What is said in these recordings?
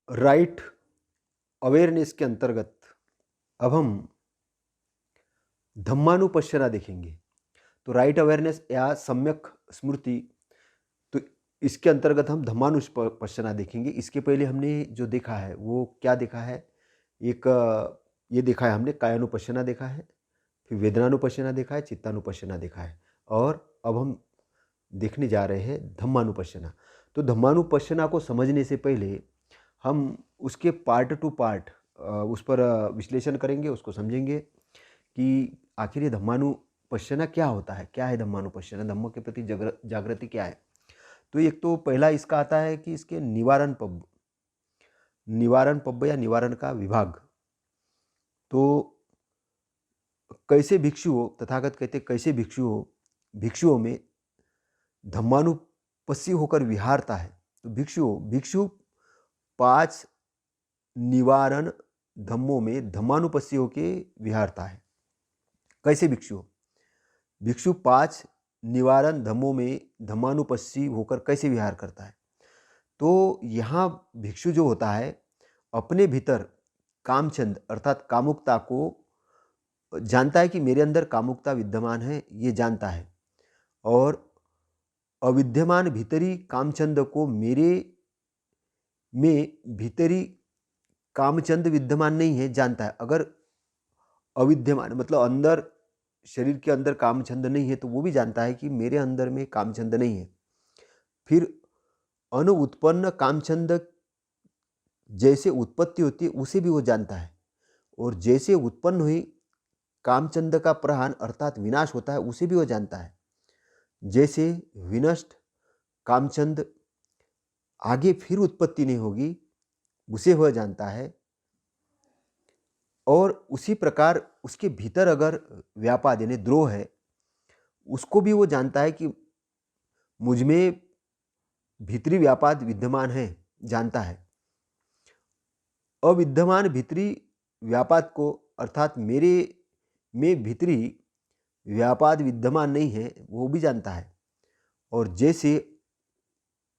Right awareness के अंतर्गत अब हम धम्मानुपश्यना देखेंगे। तो राइट अवेयरनेस या सम्यक स्मृति, तो इसके अंतर्गत हम धम्मानुपश्यना देखेंगे। इसके पहले हमने जो देखा है वो क्या देखा है, एक ये देखा है हमने कायानुपश्यना देखा है, फिर वेदनानुपश्यना देखा है, चित्तानुपश्यना देखा है, और अब हम देखने जा रहे हैं धम्मानुपश्यना। तो धम्मानुपश्यना को समझने से पहले हम उसके पार्ट टू पार्ट उस पर विश्लेषण करेंगे, उसको समझेंगे कि आखिर ये धम्मानुपश्यना क्या होता है, क्या है धम्मानुपश्यना, धम्म के प्रति जागृति क्या है। तो एक तो पहला इसका आता है कि इसके निवारण पब या निवारण का विभाग। तो कैसे भिक्षु हो, तथागत कहते कैसे भिक्षुओं में धम्मानुपस्सी होकर विहारता है। तो भिक्षु 5 निवारण धम्मों में धम्मानुपस्सी होकर विहारता है। कैसे भिक्षु 5 निवारण धम्मों में धम्मानुपस्सी होकर कैसे विहार करता है। तो यहाँ भिक्षु जो होता है अपने भीतर कामचंद अर्थात कामुकता को जानता है कि मेरे अंदर कामुकता विद्यमान है, ये जानता है, और अविद्यमान भीतरी कामचंद को मेरे में भीतरी कामचंद विद्यमान नहीं है जानता है। अगर अविद्यमान मतलब अंदर शरीर के अंदर कामचंद नहीं है तो वो भी जानता है कि मेरे अंदर में कामचंद नहीं है। फिर अनुत्पन्न कामचंद जैसे उत्पत्ति होती है उसे भी वो जानता है, और जैसे उत्पन्न हुई कामचंद का प्रहान अर्थात विनाश होता है उसे भी वो जानता है। जैसे विनष्ट कामचंद आगे फिर उत्पत्ति नहीं होगी उसे वह जानता है, और उसी प्रकार उसके भीतर अगर व्यापाद यानी द्रोह है उसको भी वो जानता है कि मुझ में भीतरी व्यापाद विद्यमान है, जानता है। अविद्यमान भीतरी व्यापाद को अर्थात मेरे में भीतरी व्यापाद विद्यमान नहीं है वो भी जानता है, और जैसे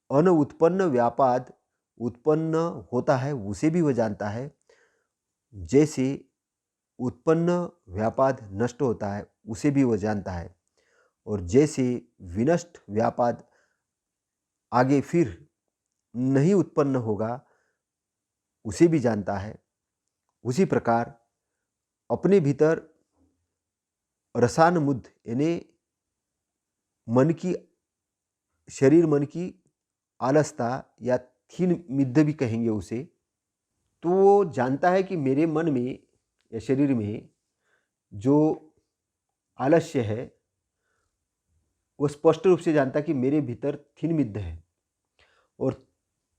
अनुत्पन्न व्यापाद उत्पन्न होता है उसे भी वह जानता है, जैसे उत्पन्न व्यापाद नष्ट होता है उसे भी वह जानता है, और जैसे विनष्ट व्यापाद आगे फिर नहीं उत्पन्न होगा उसे भी जानता है। उसी प्रकार अपने भीतर रसानमुद्ध यानी शरीर मन की आलसता या थीन मिद्द भी कहेंगे उसे, तो वो जानता है कि मेरे मन में या शरीर में जो आलस्य है वो स्पष्ट रूप से जानता है कि मेरे भीतर थीन मिद्द है, और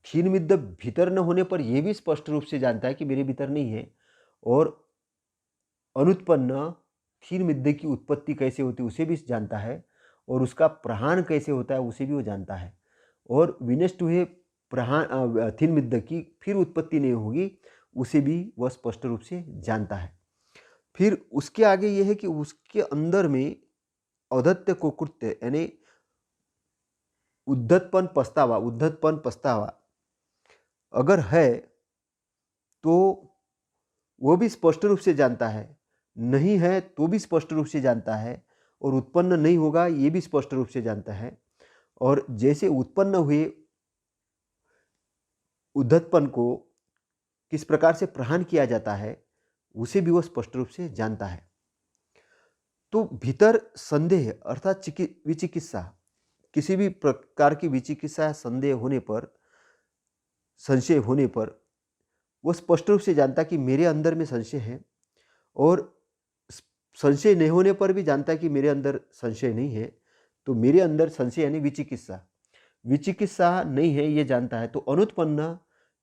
थीन मिद्द भीतर न होने पर यह भी स्पष्ट रूप से जानता है कि मेरे भीतर नहीं है, और अनुत्पन्न थीन मिद्द की उत्पत्ति कैसे होती है उसे भी जानता है, और उसका प्रहान कैसे होता है उसे भी वो जानता है, और विनष्ट हुए प्रहान थीन मिद्द की फिर उत्पत्ति नहीं होगी उसे भी वह स्पष्ट रूप से जानता है। फिर उसके आगे यह है कि उसके अंदर में औद्धत्य को कृत्य यानी उद्धतपन पछतावा अगर है तो वो भी स्पष्ट रूप से जानता है, नहीं है तो भी स्पष्ट रूप से जानता है, और उत्पन्न नहीं होगा ये भी स्पष्ट रूप से जानता है, और जैसे उत्पन्न हुए उद्धतपन को किस प्रकार से प्रहान किया जाता है उसे भी वो स्पष्ट रूप से जानता है। तो भीतर संदेह अर्थात विचिकित्सा, किसी भी प्रकार की विचिकित्सा या संदेह होने पर, संशय होने पर वो स्पष्ट रूप से जानता कि मेरे अंदर में संशय है, और संशय नहीं होने पर भी जानता कि मेरे अंदर संशय नहीं है। तो मेरे अंदर संशय यानी विचिकित्सा नहीं है ये जानता है। तो अनुत्पन्न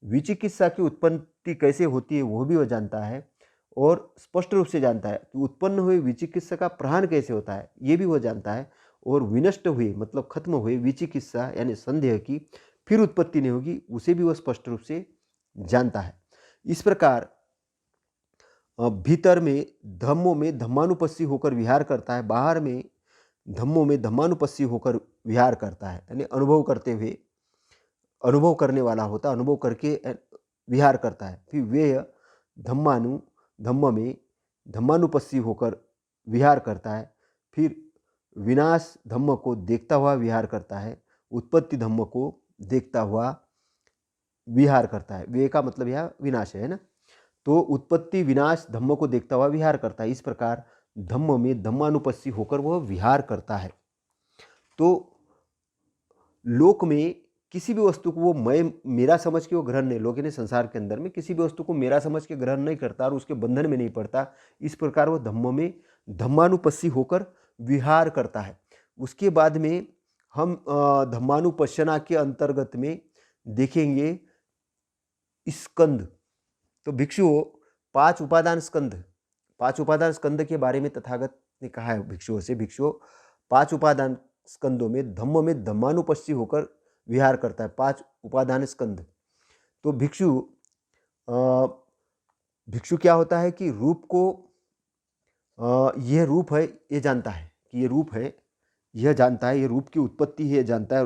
विचिकित्सा की उत्पत्ति कैसे होती है वो भी वो जानता है, और स्पष्ट रूप से जानता है कि उत्पन्न हुए विचिकित्सा का प्रहान कैसे होता है ये भी वो जानता है, और विनष्ट हुए मतलब खत्म हुए विचिकित्सा यानी संदेह की फिर उत्पत्ति नहीं होगी उसे भी वो स्पष्ट रूप से जानता है। इस प्रकार भीतर में धम्मों में धम्मानुपस्सी होकर विहार करता है, बाहर में धम्मों में धम्मानुपस्सी होकर विहार करता है, यानी अनुभव करते हुए, अनुभव करने वाला होता, अनुभव करके विहार करता है। फिर व्यय धम्म में धम्मानुपस्सी होकर विहार करता है। फिर विनाश धम्म को देखता हुआ विहार करता है। उत्पत्ति धम्म को देखता हुआ विहार करता है। व्यय का मतलब यह विनाश है ना। तो उत्पत्ति विनाश धम्म को देखता हुआ विहार करता है। इस प्रकार धम्म में धम्मानुपस्सी होकर वह विहार करता है। तो लोक में किसी भी वस्तु को वो मैं मेरा समझ के वो ग्रहण नहीं, लोग ने संसार के अंदर में किसी भी वस्तु को मेरा समझ के ग्रहण नहीं करता और उसके बंधन में नहीं पड़ता। इस प्रकार वो धम्म में धम्मानुपस्सी होकर विहार करता है। उसके बाद में हम धम्मानुपश्यना के अंतर्गत में देखेंगे स्कंद। तो भिक्षुओं पांच उपादान स्कंद के बारे में तथागत ने कहा है भिक्षुओं से। भिक्षुओं पांच उपादान स्कंदों में धम्मानुपस्सी होकर विहार करता है। पांच उपादान स्कंद। तो भिक्षु क्या होता है कि रूप को यह रूप है ये जानता है कि ये रूप है, यह जानता है, ये रूप की उत्पत्ति है जानता है,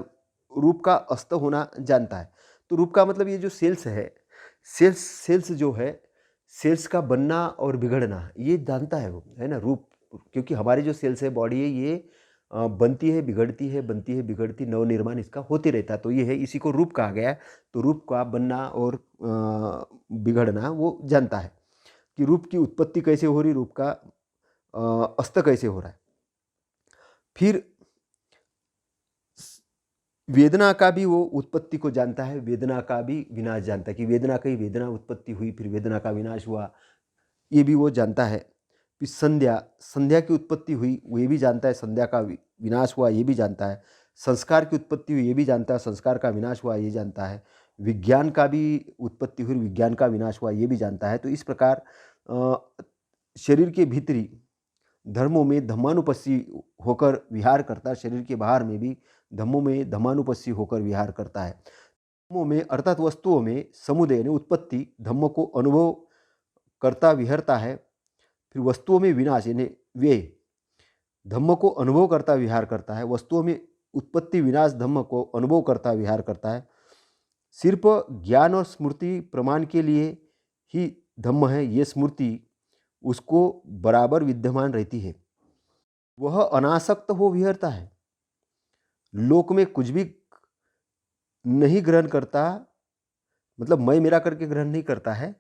रूप का अस्त होना जानता है। तो रूप का मतलब ये जो सेल्स है, सेल्स जो है, सेल्स का बनना और बिगड़ना ये जानता है वो, है ना। रूप, क्योंकि हमारी जो सेल्स है, बॉडी है, ये बनती है बिगड़ती है, बनती है बिगड़ती, नवनिर्माण इसका होते रहता है। तो ये है, इसी को रूप कहा गया है। तो रूप का बनना और बिगड़ना वो जानता है कि रूप की उत्पत्ति कैसे हो रही, रूप का अस्त कैसे हो रहा है। फिर वेदना का भी वो उत्पत्ति को जानता है, वेदना का भी विनाश जानता है कि वेदना की वेदना उत्पत्ति हुई, फिर वेदना का विनाश हुआ, ये भी वो जानता है। फिर संध्या की उत्पत्ति हुई, वो ये भी जानता है, संध्या का विनाश हुआ ये भी जानता है। संस्कार की उत्पत्ति हुई ये भी जानता है, संस्कार का विनाश हुआ ये जानता है। विज्ञान का भी उत्पत्ति हुई, विज्ञान का विनाश हुआ ये भी जानता है। तो इस प्रकार शरीर के भीतरी धर्मों में धम्मानुपस्सी होकर विहार करता है, शरीर के बाहर में भी धम्मों में धम्मानुपस्सी होकर विहार करता है। धम्मों में अर्थात वस्तुओं में समुदय यानी उत्पत्ति धम्म को अनुभव करता विहरता है। फिर वस्तुओं में विनाश यानी व्यय धम्म को अनुभव करता विहार करता है। वस्तुओं में उत्पत्ति विनाश धम्म को अनुभव करता विहार करता है। सिर्फ ज्ञान और स्मृति प्रमाण के लिए ही धम्म है, ये स्मृति उसको बराबर विद्यमान रहती है। वह अनासक्त हो विहरता है, लोक में कुछ भी नहीं ग्रहण करता, मतलब मैं मेरा करके ग्रहण नहीं करता है।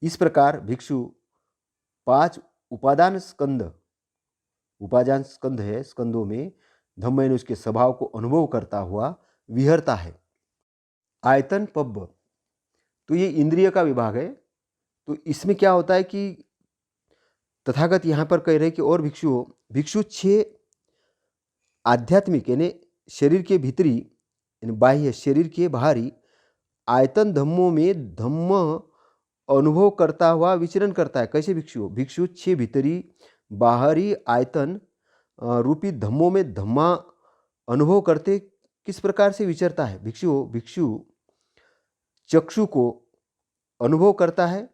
इस प्रकार भिक्षु पांच उपादान स्कंद है, स्कंदों में धम्म यानी उसके स्वभाव को अनुभव करता हुआ विहरता है। आयतन पब्ब, तो ये इंद्रिय का विभाग है। तो इसमें क्या होता है कि तथागत यहाँ पर कह रहे हैं कि और भिक्षु 6 आध्यात्मिक यानी शरीर के भीतरी यानी बाह्य, शरीर के बाहरी आयतन धम्मों में धम्म अनुभव करता हुआ विचरण करता है। कैसे भिक्षु 6 भीतरी बाहरी आयतन रूपी धम्मों में धम्मा अनुभव करते किस प्रकार से विचरता है। भिक्षु चक्षु को अनुभव करता है,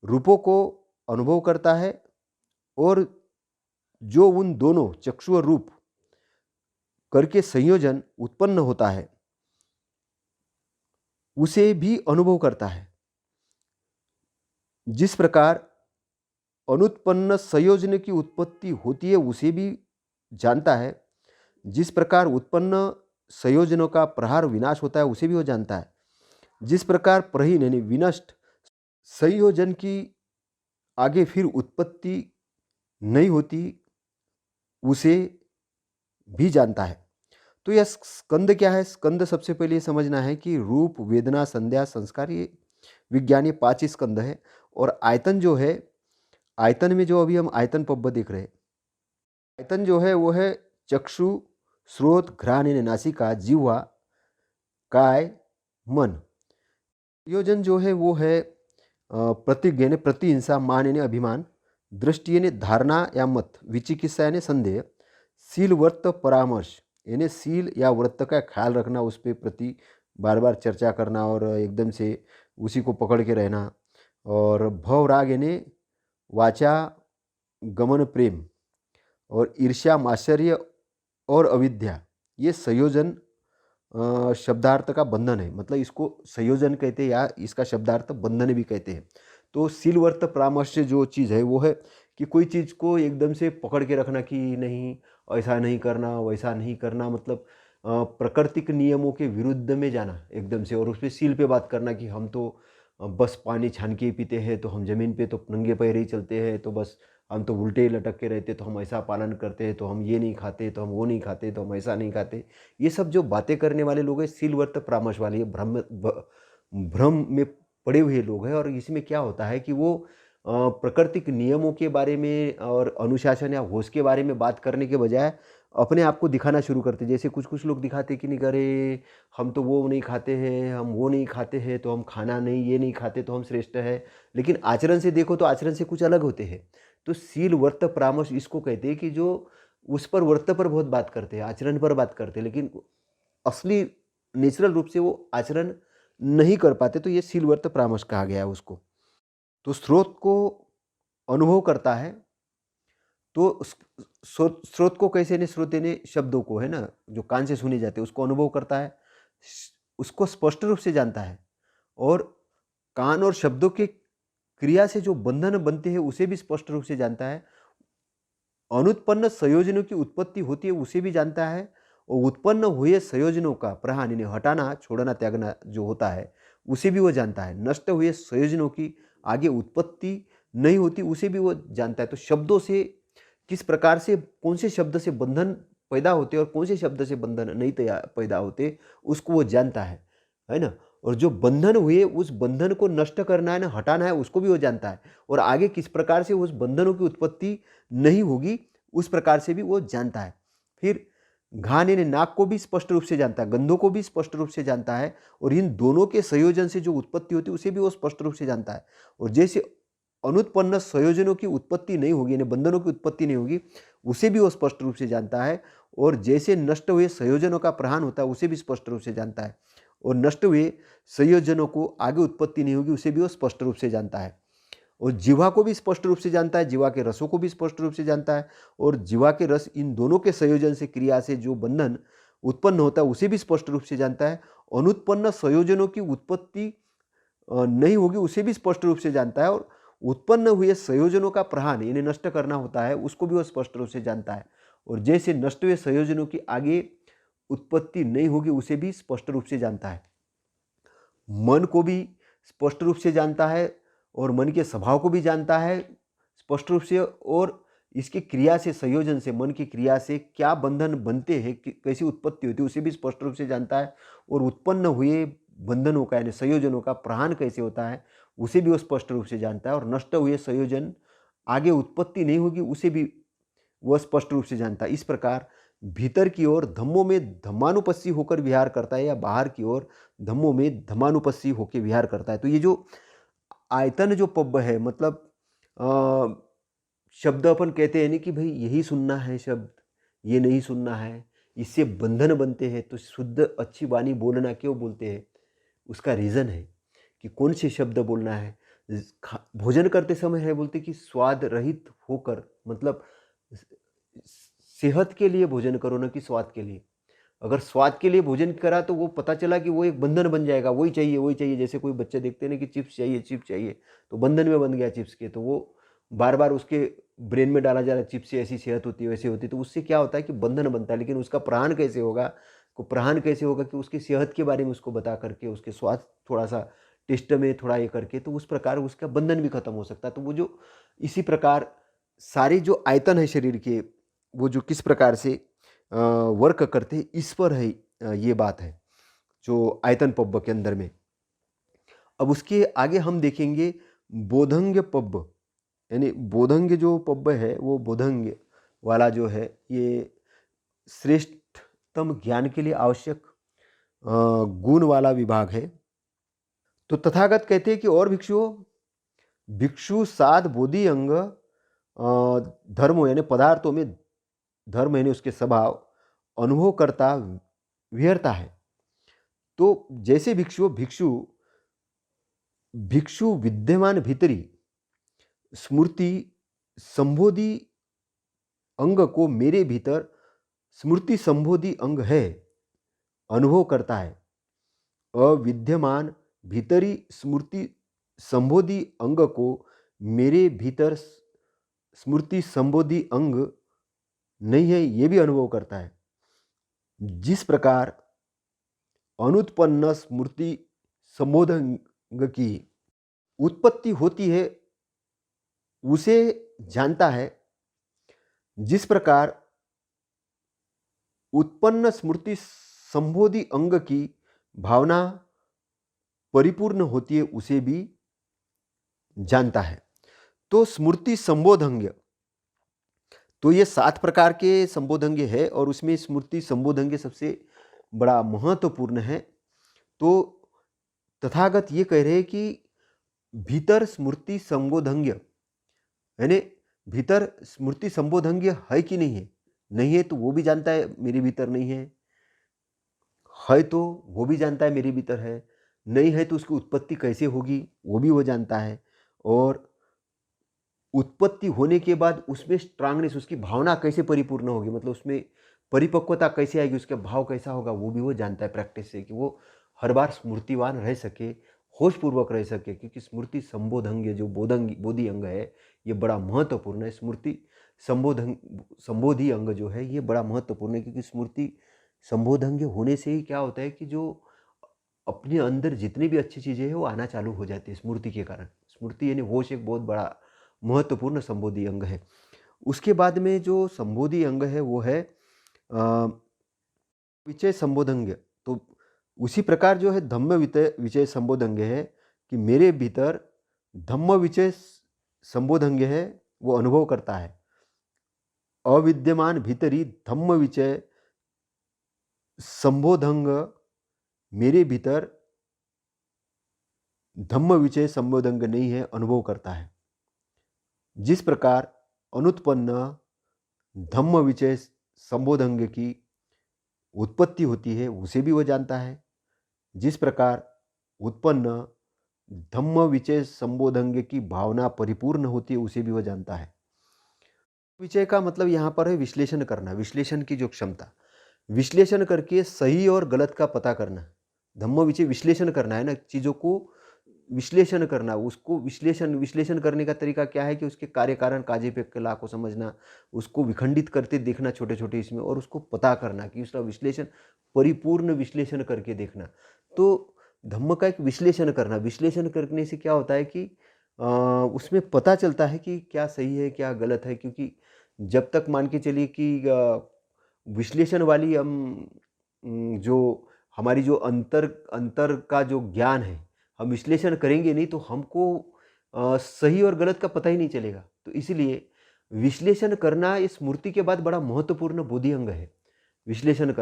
रूपों को अनुभव करता है, और जो उन दोनों चक्षु और रूप करके संयोजन उत्पन्न होता है उसे भी अनुभव करता है। जिस प्रकार अनुत्पन्न संयोजन की उत्पत्ति होती है उसे भी जानता है, जिस प्रकार उत्पन्न संयोजनों का प्रहार विनाश होता है उसे भी वो जानता है, जिस प्रकार प्रहीन यानी विनष्ट संयोजन की आगे फिर उत्पत्ति नहीं होती उसे भी जानता है। तो यह स्कंद क्या है? स्कंद सबसे पहले समझना है कि रूप, वेदना, संध्या, संस्कार, ये विज्ञान, ये 5 ही स्कंद है। और आयतन जो है, आयतन में जो अभी हम आयतन पब्ब देख रहे हैं, आयतन जो है वो है चक्षु, श्रोत, घ्राण यानी नासिका, जिह्वा, काय, मन। संयोजन जो है वो है प्रतिज्ञ यानी प्रतिहिंसा, मान यानी अभिमान, दृष्टि यानी धारणा या मत, विचिकित्सा यानी संदेह, सील, व्रत, परामर्श यानी सील या व्रत का ख्याल रखना, उस पर प्रति बार बार चर्चा करना और एकदम से उसी को पकड़ के रहना, और भव, राग यानी वाचा गमन प्रेम, और ईर्ष्या, मात्सर्य और अविद्या, ये संयोजन शब्दार्थ का बंधन है, मतलब इसको संयोजन कहते हैं या इसका शब्दार्थ बंधन भी कहते हैं। तो सीलवर्त परामर्श जो चीज़ है वो है कि कोई चीज़ को एकदम से पकड़ के रखना कि नहीं ऐसा नहीं करना वैसा नहीं करना, मतलब प्राकृतिक नियमों के विरुद्ध में जाना एकदम से, और उस पे सील पे बात करना कि हम तो बस पानी छान के ही पीते हैं, तो हम ज़मीन पे तो नंगे पैर ही चलते हैं, तो बस हम तो उल्टे लटक के रहते, तो हम ऐसा पालन करते हैं, तो हम ये नहीं खाते, तो हम वो नहीं खाते, तो हम ऐसा नहीं खाते। ये सब जो बातें करने वाले लोग हैं सीलवर्त परामर्श वाले, ये भ्रम में पड़े हुए लोग हैं। और इसमें क्या होता है कि वो प्राकृतिक नियमों के बारे में और अनुशासन या होश के बारे में बात करने के बजाय अपने आप को दिखाना शुरू करते। जैसे कुछ कुछ लोग दिखाते कि नहीं करे हम तो वो नहीं खाते हैं, हम वो नहीं खाते हैं, तो हम खाना नहीं ये नहीं खाते तो हम श्रेष्ठ है, लेकिन आचरण से देखो तो आचरण से कुछ अलग होते हैं। तो सील वर्त परामर्श इसको कहते हैं कि जो उस पर वर्त पर बहुत बात करते हैं, आचरण पर बात करते हैं, लेकिन असली नेचुरल रूप से वो आचरण नहीं कर पाते, तो ये सील वर्त परामर्श कहा गया है उसको। तो स्रोत को अनुभव करता है, तो स्रोत को कैसे ने, स्रोत यानी शब्दों को है ना, जो कान से सुने जाते हैं उसको अनुभव करता है, उसको स्पष्ट रूप से जानता है, और कान और शब्दों के क्रिया से जो बंधन बनते हैं उसे भी स्पष्ट रूप से जानता है, अनुत्पन्न संयोजनों की उत्पत्ति होती है उसे भी जानता है, और उत्पन्न हुए संयोजनों का प्रहान यानी हटाना छोड़ना त्यागना जो होता है उसे भी वो जानता है, नष्ट हुए संयोजनों की आगे उत्पत्ति नहीं होती उसे भी वो जानता है। तो शब्दों से किस प्रकार से कौन से शब्द से बंधन पैदा होते और कौन से शब्द से बंधन नहीं पैदा होते उसको वो जानता है ना। और जो बंधन हुए उस बंधन को नष्ट करना है ना हटाना है उसको भी वो जानता है, और आगे किस प्रकार से उस बंधनों की उत्पत्ति नहीं होगी उस प्रकार से भी वो जानता है। फिर घान यानी नाक को भी स्पष्ट रूप से जानता है, गंधों को भी स्पष्ट रूप से जानता है, और इन दोनों के संयोजन से जो उत्पत्ति होती है उसे भी वो स्पष्ट रूप से जानता है। और जैसे अनुत्पन्न संयोजनों की उत्पत्ति नहीं होगी यानी बंधनों की उत्पत्ति नहीं होगी उसे भी वो स्पष्ट रूप से जानता है, और जैसे नष्ट हुए संयोजनों का प्रहान होता है उसे भी स्पष्ट रूप से जानता है, और नष्ट हुए संयोजनों को आगे उत्पत्ति नहीं होगी उसे भी वो स्पष्ट रूप से जानता है। और जीवा को भी स्पष्ट रूप से जानता है, जीवा के रसों को भी स्पष्ट रूप से जानता है, और जीवा के रस इन दोनों के संयोजन से क्रिया से जो बंधन उत्पन्न होता है उसे भी स्पष्ट रूप से जानता है। अनुत्पन्न संयोजनों की उत्पत्ति नहीं होगी उसे भी स्पष्ट रूप से जानता है, और उत्पन्न हुए संयोजनों का प्रहान यानी नष्ट करना होता है उसको भी वो स्पष्ट रूप से जानता है, और जैसे नष्ट हुए संयोजनों की आगे उत्पत्ति नहीं होगी उसे भी स्पष्ट रूप से जानता है। मन को भी स्पष्ट रूप से जानता है, और मन के स्वभाव को भी जानता है स्पष्ट रूप से, और इसकी क्रिया से संयोजन से मन की क्रिया से क्या बंधन बनते हैं कैसी उत्पत्ति होती है उसे भी स्पष्ट रूप से जानता है, और उत्पन्न हुए बंधनों का यानी संयोजनों का प्रहान कैसे होता है उसे भी वो स्पष्ट रूप से जानता है, और नष्ट हुए संयोजन आगे उत्पत्ति नहीं होगी उसे भी वह स्पष्ट रूप से जानता है। इस प्रकार भीतर की ओर धम्मों में धम्मानुपस्सी होकर विहार करता है, या बाहर की ओर धम्मों में धम्मानुपस्सी होकर विहार करता है। तो ये जो आयतन जो पब है, मतलब शब्द अपन कहते हैं नहीं कि भाई यही सुनना है शब्द ये नहीं सुनना है, इससे बंधन बनते हैं, तो शुद्ध अच्छी वाणी बोलना क्यों बोलते हैं उसका रीज़न है कि कौन से शब्द बोलना है। भोजन करते समय है बोलते कि स्वाद रहित होकर, मतलब सेहत के लिए भोजन करो ना कि स्वाद के लिए। अगर स्वाद के लिए भोजन करा तो वो पता चला कि वो एक बंधन बन जाएगा, वही चाहिए वही चाहिए। जैसे कोई बच्चे देखते हैं ना कि चिप्स चाहिए, तो बंधन में बन गया चिप्स के, तो वो बार बार उसके ब्रेन में डाला जा रहा है चिप्स से ऐसी सेहत होती है वैसी होती है, तो उससे क्या होता है कि बंधन बनता है। लेकिन उसका प्रहान कैसे होगा, कि उसकी सेहत के बारे में उसको बता करके उसके स्वाद थोड़ा सा टेस्ट में थोड़ा ये करके, तो उस प्रकार उसका बंधन भी खत्म हो सकता है। तो वो जो इसी प्रकार सारे जो आयतन है शरीर के वो जो किस प्रकार से वर्क करते हैं इस पर है ये बात है जो आयतन पब्ब के अंदर में। अब उसके आगे हम देखेंगे बोधंग पब्ब, यानी बोधंग जो पब्ब है वो बोधंग वाला जो है ये श्रेष्ठतम ज्ञान के लिए आवश्यक गुण वाला विभाग है। तो तथागत कहते हैं कि और भिक्षु साध बोधि अंग धर्मों यानी पदार्थों में धर्म यानी उसके स्वभाव अनुभव करता विहरता है। तो जैसे भिक्षु विद्यमान भीतरी स्मृति संबोधि अंग को मेरे भीतर स्मृति संबोधि अंग है अनुभव करता है। अविद्यमान भीतरी स्मृति संबोधि अंग को मेरे भीतर स्मृति संबोधि अंग नहीं है, ये भी अनुभव करता है। जिस प्रकार अनुत्पन्न स्मृति संबोधंग की उत्पत्ति होती है उसे जानता है, जिस प्रकार उत्पन्न स्मृति संबोधि अंग की भावना परिपूर्ण होती है उसे भी जानता है। तो स्मृति संबोधंग, तो ये 7 प्रकार के संबोधंग है और उसमें स्मृति संबोधंग सबसे बड़ा महत्वपूर्ण है। तो तथागत ये कह रहे हैं कि भीतर स्मृति संबोधंग, यानी भीतर स्मृति संबोधंग है कि नहीं है। नहीं है तो वो भी जानता है मेरे भीतर नहीं है तो वो भी जानता है मेरे भीतर है। नहीं है तो उसकी उत्पत्ति कैसे होगी वो भी वो जानता है। और उत्पत्ति होने के बाद उसमें स्ट्रांगनेस, उसकी भावना कैसे परिपूर्ण होगी, मतलब उसमें परिपक्वता कैसे आएगी, उसका भाव कैसा होगा, वो भी वो जानता है प्रैक्टिस से, कि वो हर बार स्मृतिवान रह सके, होशपूर्वक रह सके। क्योंकि स्मृति संबोधंग जो बोधि अंग है ये बड़ा महत्वपूर्ण है। स्मृति संबोधि अंग जो है ये बड़ा महत्वपूर्ण है, क्योंकि स्मृति संबोधंग होने से ही क्या होता है कि जो अपने अंदर जितनी भी अच्छी चीज़ें हैं वो आना चालू हो जाती है स्मृति के कारण। स्मृति यानी होश एक बहुत बड़ा महत्वपूर्ण संबोधि अंग है। उसके बाद में जो संबोधि अंग है वो है विचय संबोधंग। तो उसी प्रकार जो है धम्म विचय संबोधंग है कि मेरे भीतर धम्म विचय संबोधंग है, वो अनुभव करता है। अविद्यमान भीतरी धम्म विचय संबोधंग मेरे भीतर धम्म विचय संबोधंग नहीं है, अनुभव करता है। जिस प्रकार अनुत्पन्न धम्म विचय संबोधंग की उत्पत्ति होती है उसे भी वह जानता है। जिस प्रकार उत्पन्न धम्म विचय संबोधंग की भावना परिपूर्ण होती है उसे भी वह जानता है। विचय का मतलब यहाँ पर है विश्लेषण करना, विश्लेषण की जो क्षमता, विश्लेषण करके सही और गलत का पता करना। धम्म विचय विश्लेषण करना है ना, चीज़ों को विश्लेषण करना। उसको विश्लेषण करने का तरीका क्या है कि उसके कार्य कारण काजे पे कला को समझना, उसको विखंडित करते देखना छोटे छोटे इसमें, और उसको पता करना कि उसका विश्लेषण परिपूर्ण विश्लेषण करके देखना। तो धम्म का एक विश्लेषण करना, विश्लेषण करने से क्या होता है कि उसमें पता चलता है कि क्या सही है क्या गलत है। क्योंकि जब तक मान के चलिए कि विश्लेषण वाली जो हमारी जो अंतर का जो ज्ञान है, हम विश्लेषण करेंगे नहीं तो हमको सही और गलत का पता ही नहीं चलेगा। तो इसलिए विश्लेषण करना इस स्मृति के बाद बड़ा महत्वपूर्ण बोधि अंग है। विश्लेषण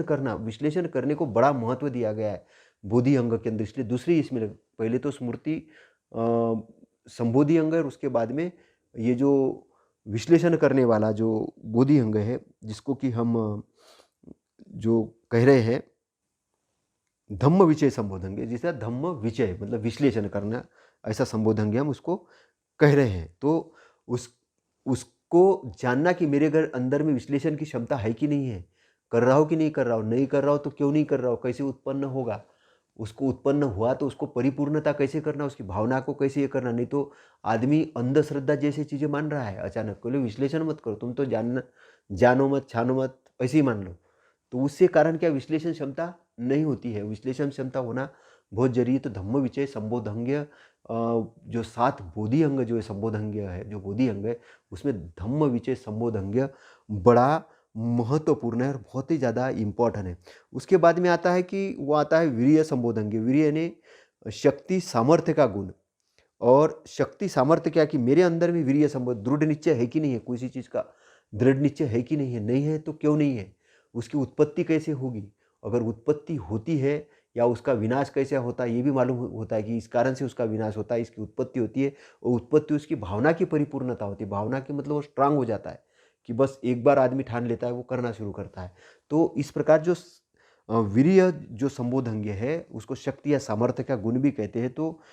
करने को बड़ा महत्व दिया गया है बोधि अंग के अंदर। इसलिए दूसरी इसमें पहले तो स्मृति संबोधि अंग है और उसके बाद में ये जो विश्लेषण करने वाला जो बोधि अंग है, जिसको कि हम जो कह रहे हैं धम्म विचय संबोधंगे, जिसे धम्म विचय मतलब विश्लेषण करना, ऐसा संबोधंगे हम उसको कह रहे हैं। तो उसको जानना कि मेरे अंदर में विश्लेषण की क्षमता है कि नहीं है, कर रहा हो कि नहीं कर रहा हो, नहीं कर रहा हो तो क्यों नहीं कर रहा हो, कैसे उत्पन्न होगा, उसको उत्पन्न हुआ तो उसको परिपूर्णता कैसे करना, उसकी भावना को कैसे ये करना। नहीं तो आदमी अंधश्रद्धा जैसी चीज़ें मान रहा है अचानक, बोले विश्लेषण मत करो, तुम तो जानो मत छानो मत ऐसे ही मान लो। तो उससे कारण क्या, विश्लेषण क्षमता नहीं होती है। विश्लेषण क्षमता होना बहुत जरूरी है। तो धम्म विचय संबोधंग्य जो 7 बोधि अंग जो है संबोधंग्य है, जो बोधि अंग है उसमें धम्म विचय संबोधंग्य बड़ा महत्वपूर्ण है और बहुत ही ज़्यादा इम्पॉर्टेंट है। उसके बाद में आता है कि वो आता है वीर्य संबोधंग्य। वीर्य यानी शक्ति सामर्थ्य का गुण। और शक्ति सामर्थ्य क्या कि मेरे अंदर में वीर्य संबोध, दृढ़ निश्चय है कि नहीं है, किसी चीज़ का दृढ़ निश्चय है कि नहीं है, नहीं है तो क्यों नहीं है, उसकी उत्पत्ति कैसे होगी, अगर उत्पत्ति होती है या उसका विनाश कैसे होता है ये भी मालूम होता है कि इस कारण से उसका विनाश होता है, इसकी उत्पत्ति होती है। और उत्पत्ति उसकी भावना की परिपूर्णता होती है। भावना की मतलब वो स्ट्रांग हो जाता है कि बस एक बार आदमी ठान लेता है वो करना शुरू करता है। तो इस प्रकार जो वीर्य जो संबोधंग्य है उसको शक्ति या सामर्थ्य का गुण भी कहते हैं। तो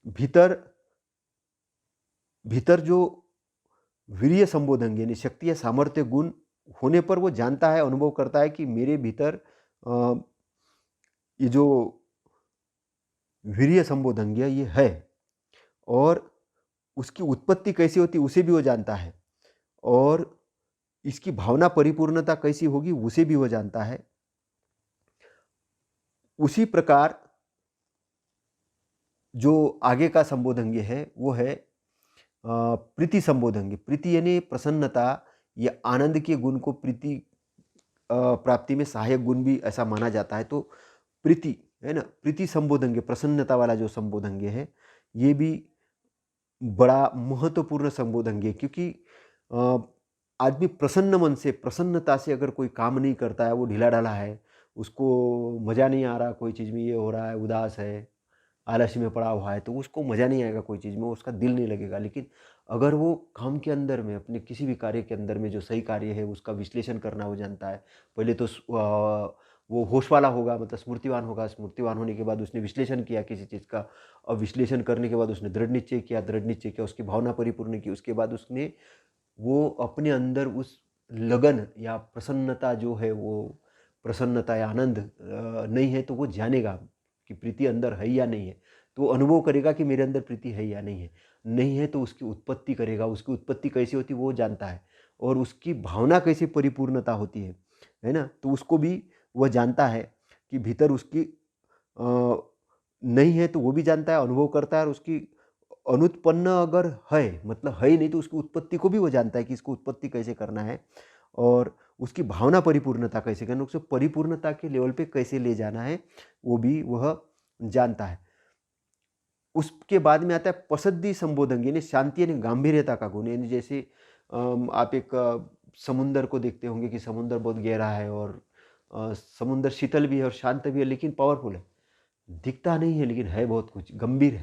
भीतर जो वीर्य संबोधंग्य यानी शक्ति या सामर्थ्य गुण होने पर वो जानता है, अनुभव करता है कि मेरे भीतर ये जो वीर्य संबोधन ये है, और उसकी उत्पत्ति कैसी होती उसे भी वो जानता है, और इसकी भावना परिपूर्णता कैसी होगी उसे भी वो जानता है। उसी प्रकार जो आगे का संबोधन है वो है प्रीति संबोधन। प्रीति यानी प्रसन्नता या आनंद के गुण को प्रीति प्राप्ति में सहायक गुण भी ऐसा माना जाता है। तो प्रीति है ना, प्रीति संबोधन प्रसन्नता वाला जो संबोधन है ये भी बड़ा महत्वपूर्ण संबोधन है, क्योंकि आदमी प्रसन्न मन से, प्रसन्नता से अगर कोई काम नहीं करता है, वो ढीला ढाला है, उसको मज़ा नहीं आ रहा, कोई चीज़ में ये हो रहा है, उदास है, आलस्य में पड़ा हुआ है, तो उसको मज़ा नहीं आएगा कोई चीज़ में, उसका दिल नहीं लगेगा। लेकिन अगर वो काम के अंदर में, अपने किसी भी कार्य के अंदर में जो सही कार्य है उसका विश्लेषण करना वो जानता है। पहले तो वो होश वाला होगा, मतलब स्मृतिवान होगा। स्मृतिवान होने के बाद उसने विश्लेषण किया किसी चीज़ का, और विश्लेषण करने के बाद उसने दृढ़ निश्चय किया, उसकी भावना परिपूर्ण की। उसके बाद उसने वो अपने अंदर उस लगन या प्रसन्नता जो है, वो प्रसन्नता या आनंद नहीं है, तो वो जानेगा कि प्रीति अंदर है या नहीं है। तो वो अनुभव करेगा कि मेरे अंदर प्रीति है या नहीं है। नहीं है तो उसकी उत्पत्ति करेगा, उसकी उत्पत्ति कैसी होती है वो जानता है, और उसकी भावना कैसी परिपूर्णता होती है ना, तो उसको भी वह जानता है कि भीतर उसकी नहीं है तो वो भी जानता है, अनुभव करता है। और उसकी अनुत्पन्न अगर है, मतलब है ही नहीं, तो उसकी उत्पत्ति को भी वो जानता है कि इसको उत्पत्ति कैसे करना है, और उसकी भावना परिपूर्णता कैसे करना, उसे परिपूर्णता के लेवल पे कैसे ले जाना है, वो भी वह जानता है। उसके बाद में आता है पसद्दी संबोधन, यानी शांति यानी गांभीर्यता का गुण। यानी जैसे आप एक समुंदर को देखते होंगे कि समुंदर बहुत गहरा है, और समुंदर शीतल भी है और शांत भी है, लेकिन पावरफुल है। दिखता नहीं है लेकिन है बहुत कुछ, गंभीर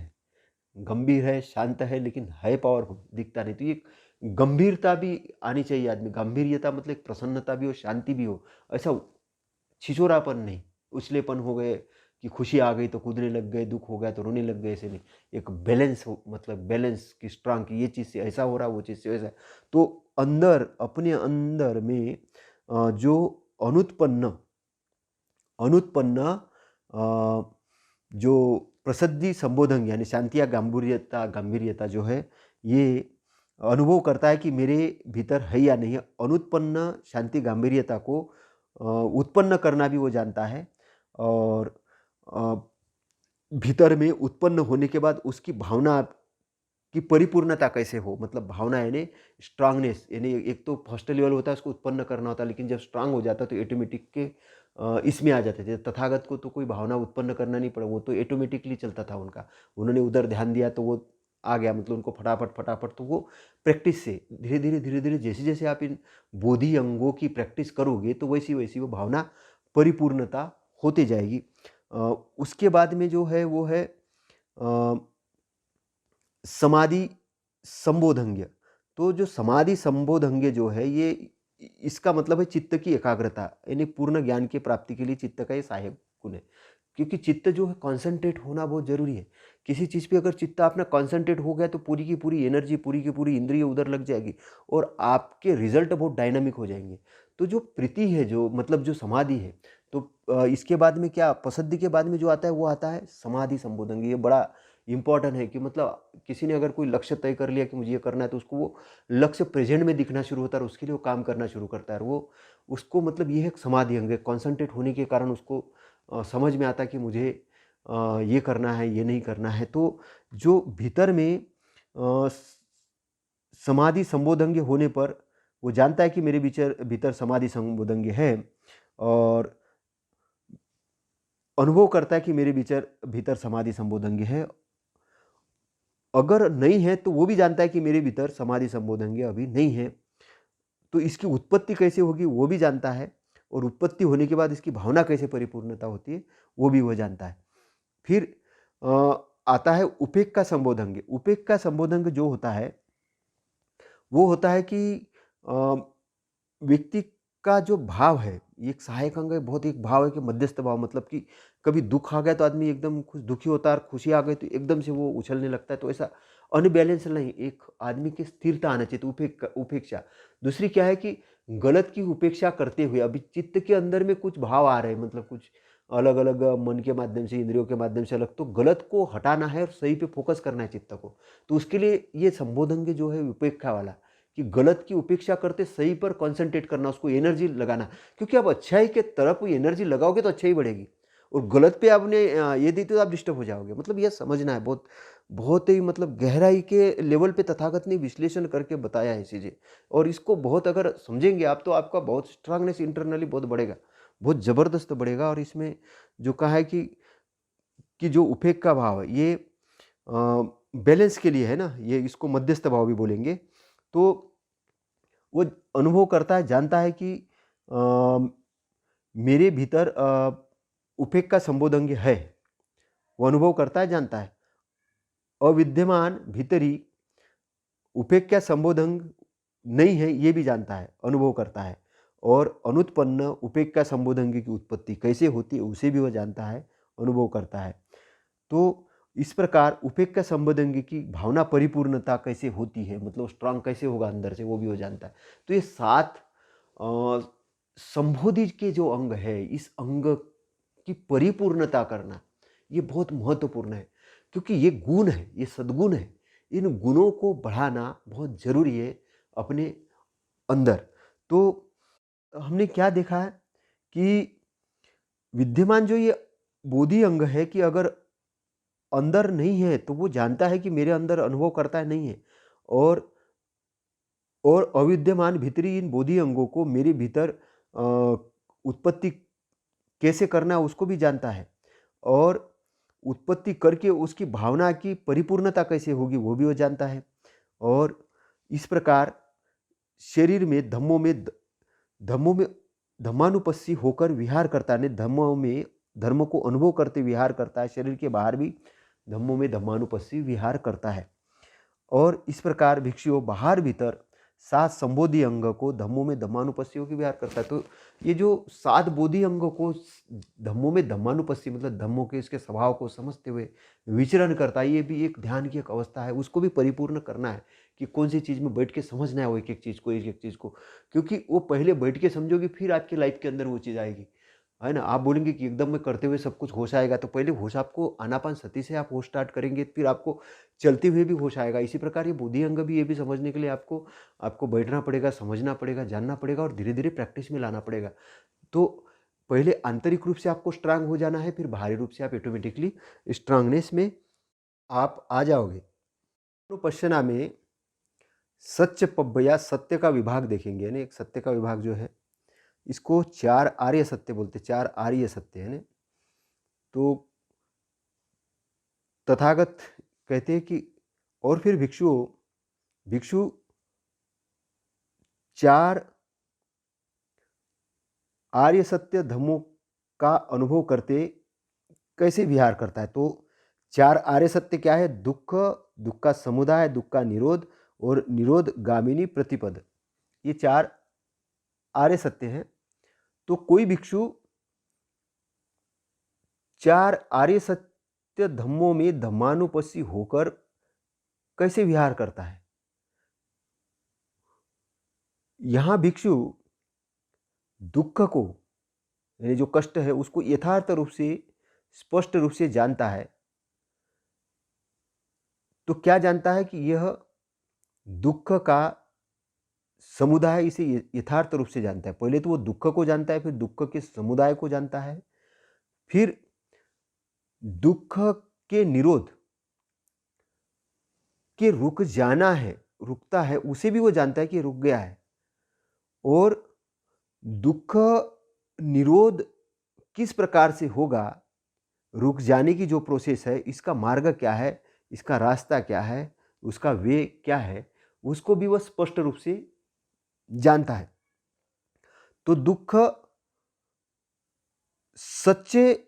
है, शांत है, लेकिन है पावरफुल, दिखता नहीं। तो ये गंभीरता भी आनी चाहिए आदमी। गंभीरता मतलब एक प्रसन्नता भी हो, शांति भी हो, ऐसा छिछोरापन नहीं, उछलेपन हो गए कि खुशी आ गई तो कूदने लग गए, दुख हो गया तो रोने लग गए, ऐसे नहीं। एक बैलेंस हो, मतलब बैलेंस की स्ट्रांग की, ये चीज़ से ऐसा हो रहा, वो चीज़ से ऐसा। तो अंदर, अपने अंदर में जो अनुत्पन्न अनुत्पन्न जो प्रसिद्धि संबोधन यानी शांति या गांभीर्यता जो है, ये अनुभव करता है कि मेरे भीतर है या नहीं है। अनुत्पन्न शांति गांभीर्यता को उत्पन्न करना भी वो जानता है, और भीतर में उत्पन्न होने के बाद उसकी भावना की परिपूर्णता कैसे हो, मतलब भावना यानी स्ट्रांगनेस, यानी एक तो फर्स्ट लेवल होता है, उसको उत्पन्न करना होता है, लेकिन जब स्ट्रांग हो जाता है तो ऑटोमेटिक के इसमें आ जाते थे। तथागत को तो कोई भावना उत्पन्न करना नहीं पड़ा, वो तो ऑटोमेटिकली चलता था उनका। उन्होंने उधर ध्यान दिया तो वो आ गया, मतलब उनको फटाफट। तो वो प्रैक्टिस से धीरे धीरे जैसे जैसे आप इन बोधि अंगों की प्रैक्टिस करोगे तो वैसी वैसी वो भावना परिपूर्णता होती जाएगी। उसके बाद में जो है वो है समाधि संबोधंग्य। तो जो समाधि संबोधंग्य जो है, ये इसका मतलब है चित्त की एकाग्रता, यानी पूर्ण ज्ञान की प्राप्ति के लिए चित्त का ये सहायक गुण है। क्योंकि चित्त जो है कॉन्सेंट्रेट होना बहुत जरूरी है। किसी चीज़ पे अगर चित्त अपना कॉन्सेंट्रेट हो गया तो पूरी की पूरी एनर्जी, पूरी की पूरी इंद्रिय उधर लग जाएगी, और आपके रिजल्ट बहुत डायनामिक हो जाएंगे। तो जो प्रीति है, जो मतलब जो समाधि है, तो इसके बाद में क्या, पसद्दी के बाद में जो आता है वो आता है समाधि संबोधन। ये बड़ा इम्पॉर्टेंट है कि मतलब किसी ने अगर कोई लक्ष्य तय कर लिया कि मुझे ये करना है, तो उसको वो लक्ष्य प्रेजेंट में दिखना शुरू होता है, और उसके लिए वो काम करना शुरू करता है। और वो उसको मतलब ये है समाधि अंग, कॉन्सेंट्रेट होने के कारण उसको समझ में आता है कि मुझे ये करना है, ये नहीं करना है। तो जो भीतर में समाधि संबोधंग्य होने पर वो जानता है कि मेरे भीतर समाधि संबोधंग्य है, और अनुभव करता है कि मेरे भीतर समाधि संबोधंग्य है। अगर नहीं है तो वो भी जानता है कि मेरे भीतर समाधि संबोधंग्य अभी नहीं है। तो इसकी उत्पत्ति कैसे होगी वो भी जानता है, और उत्पत्ति होने के बाद इसकी भावना कैसे परिपूर्णता होती है वो भी वो जानता है। फिर आता है उपेक्ष का संबोधंग। उपेक्ष का संबोधंग जो होता है वो होता है कि व्यक्ति का जो भाव है, ये एक सहायक अंग है, बहुत एक भाव है कि मध्यस्थ भाव, मतलब कि कभी दुख आ गया तो आदमी एकदम खुश दुखी होता है, और खुशी आ गई तो एकदम से वो उछलने लगता है। तो ऐसा अनबैलेंस नहीं, एक आदमी की स्थिरता आना चाहिए, तो उपेक्षा। दूसरी क्या है कि गलत की उपेक्षा करते हुए अभी चित्त के अंदर में कुछ भाव आ रहे हैं, मतलब कुछ अलग अलग मन के माध्यम से, इंद्रियों के माध्यम से अलग, तो गलत को हटाना है और सही पे फोकस करना है चित्त को। तो उसके लिए ये संबोधन जो है उपेक्षा वाला, कि गलत की उपेक्षा करते सही पर कॉन्सेंट्रेट करना, उसको एनर्जी लगाना। क्योंकि आप अच्छाई के तरफ एनर्जी लगाओगे तो अच्छाई बढ़ेगी, और गलत पे आपने ये दी तो आप डिस्टर्ब हो जाओगे। मतलब यह समझना है, बहुत बहुत ही मतलब गहराई के लेवल पे तथागत ने विश्लेषण करके बताया है चीज़ें। और इसको बहुत अगर समझेंगे आप तो आपका बहुत स्ट्रांगनेस इंटरनली बहुत बढ़ेगा, बहुत ज़बरदस्त बढ़ेगा। और इसमें जो कहा है कि जो उपेक्षा का भाव है ये बैलेंस के लिए है ना, ये इसको मध्यस्थ भाव भी बोलेंगे। तो वो अनुभव करता है, जानता है कि मेरे भीतर उपेक्षा का संबोधंग है, वो अनुभव करता है, जानता है। अविद्यमान भीतरी उपेक्षा संबोधंग नहीं है, ये भी जानता है, अनुभव करता है। और अनुत्पन्न उपेक्षा संबोधंग की उत्पत्ति कैसे होती है उसे भी वह जानता है, अनुभव करता है। तो इस प्रकार उपेक्षा संबोधंग की भावना परिपूर्णता कैसे होती है, मतलब स्ट्रांग कैसे होगा अंदर से, वो भी वो जानता है। तो ये 7 संबोधि के जो अंग है, इस अंग की परिपूर्णता करना ये बहुत महत्वपूर्ण है, क्योंकि ये गुण है, ये सद्गुण है। इन गुणों को बढ़ाना बहुत जरूरी है अपने अंदर। तो हमने क्या देखा है कि विद्यमान जो ये बोधि अंग है, कि अगर अंदर नहीं है तो वो जानता है कि मेरे अंदर अनुभव करता है, नहीं है। और अविद्यमान भीतरी इन बोधि अंगों को मेरे भीतर उत्पत्ति कैसे करना है उसको भी जानता है, और उत्पत्ति करके उसकी भावना की परिपूर्णता कैसे होगी वो भी वो जानता है। और इस प्रकार शरीर में धम्मों में धम्मानुपस्सी होकर विहार करता है, धम्मों में धर्म को अनुभव करते विहार करता है, शरीर के बाहर भी धम्मों में धम्मानुपस्सी विहार करता है। और इस प्रकार भिक्षु बाहर भीतर 7 संबोधि अंग को धम्मों में धम्मानुपस्सी होकर विहार करता है। तो ये जो 7 बोधि अंगों को धम्मों में धम्मानुपस्सी, मतलब धम्मों के इसके स्वभाव को समझते हुए विचरण करता है, ये भी एक ध्यान की एक अवस्था है। उसको भी परिपूर्ण करना है कि कौन सी चीज़ में बैठ के समझना है वो एक एक चीज़ को, क्योंकि वो पहले बैठ के समझोगे फिर आपकी लाइफ के अंदर वो चीज़ आएगी, है ना। आप बोलेंगे कि एकदम में करते हुए सब कुछ होश आएगा, तो पहले होश आपको आनापान सती से आप होश स्टार्ट करेंगे, फिर आपको चलते हुए भी होश आएगा। इसी प्रकार ये बोधि अंग भी ये भी समझने के लिए आपको बैठना पड़ेगा, समझना पड़ेगा, जानना पड़ेगा, और धीरे धीरे प्रैक्टिस में लाना पड़ेगा। तो पहले आंतरिक रूप से आपको स्ट्रांग हो जाना है, फिर बाहरी रूप से आप ऑटोमेटिकली स्ट्रांगनेस में आप आ जाओगे। तो पश्चना में सत्य पब्बया, सत्य का विभाग देखेंगे, यानी एक सत्य का विभाग जो है इसको 4 आर्य सत्य बोलते, 4 आर्य सत्य है ना। तो तथागत कहते हैं कि और फिर भिक्षु 4 आर्य सत्य धर्मों का अनुभव करते कैसे विहार करता है। तो 4 आर्य सत्य क्या है? दुख, दुख का समुदाय, दुख का निरोध और निरोध गामिनी प्रतिपद, ये 4 आर्य सत्य हैं। तो कोई भिक्षु 4 आर्य सत्य धम्मों में धम्मानुपस्सी होकर कैसे विहार करता है। यहां भिक्षु दुख को, यानी जो कष्ट है उसको यथार्थ रूप से, स्पष्ट रूप से जानता है। तो क्या जानता है कि यह दुख का समुदाय, इसे यथार्थ रूप से जानता है। पहले तो वो दुख को जानता है, फिर दुख के समुदाय को जानता है, फिर दुख के निरोध के रुक जाना है, रुकता है, उसे भी वो जानता है कि रुक गया है। और दुख निरोध किस प्रकार से होगा, रुक जाने की जो प्रोसेस है, इसका मार्ग क्या है, इसका रास्ता क्या है, उसका वे क्या है, उसको भी वह स्पष्ट रूप से जानता है। तो दुख सच्चे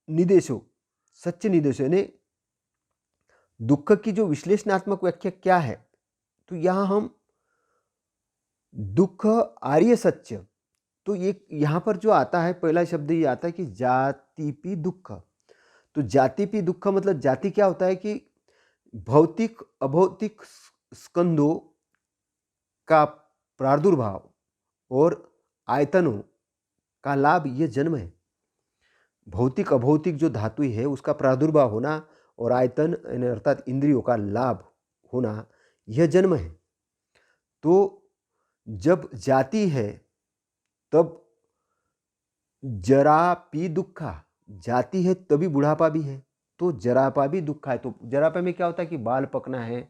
निदेशो, सच्चे निदेशो यानी दुख की जो विश्लेषणात्मक व्याख्या क्या है, तो यहां हम दुख आर्य सत्य तो ये यहाँ पर जो आता है पहला शब्द ये आता है कि जातिपि दुःख। तो जातिपि दुःख मतलब जाति क्या होता है कि भौतिक अभौतिक स्कंदों का प्रादुर्भाव और आयतनों का लाभ ये जन्म है। भौतिक अभौतिक जो धातु है उसका प्रादुर्भाव होना और आयतन अर्थात इंद्रियों का लाभ होना यह जन्म है। तो जब जाति है तब जरा पी दुखा, जाति है तभी बुढ़ापा भी है, तो जरापा भी दुखा है। तो जरापा में क्या होता है कि बाल पकना है,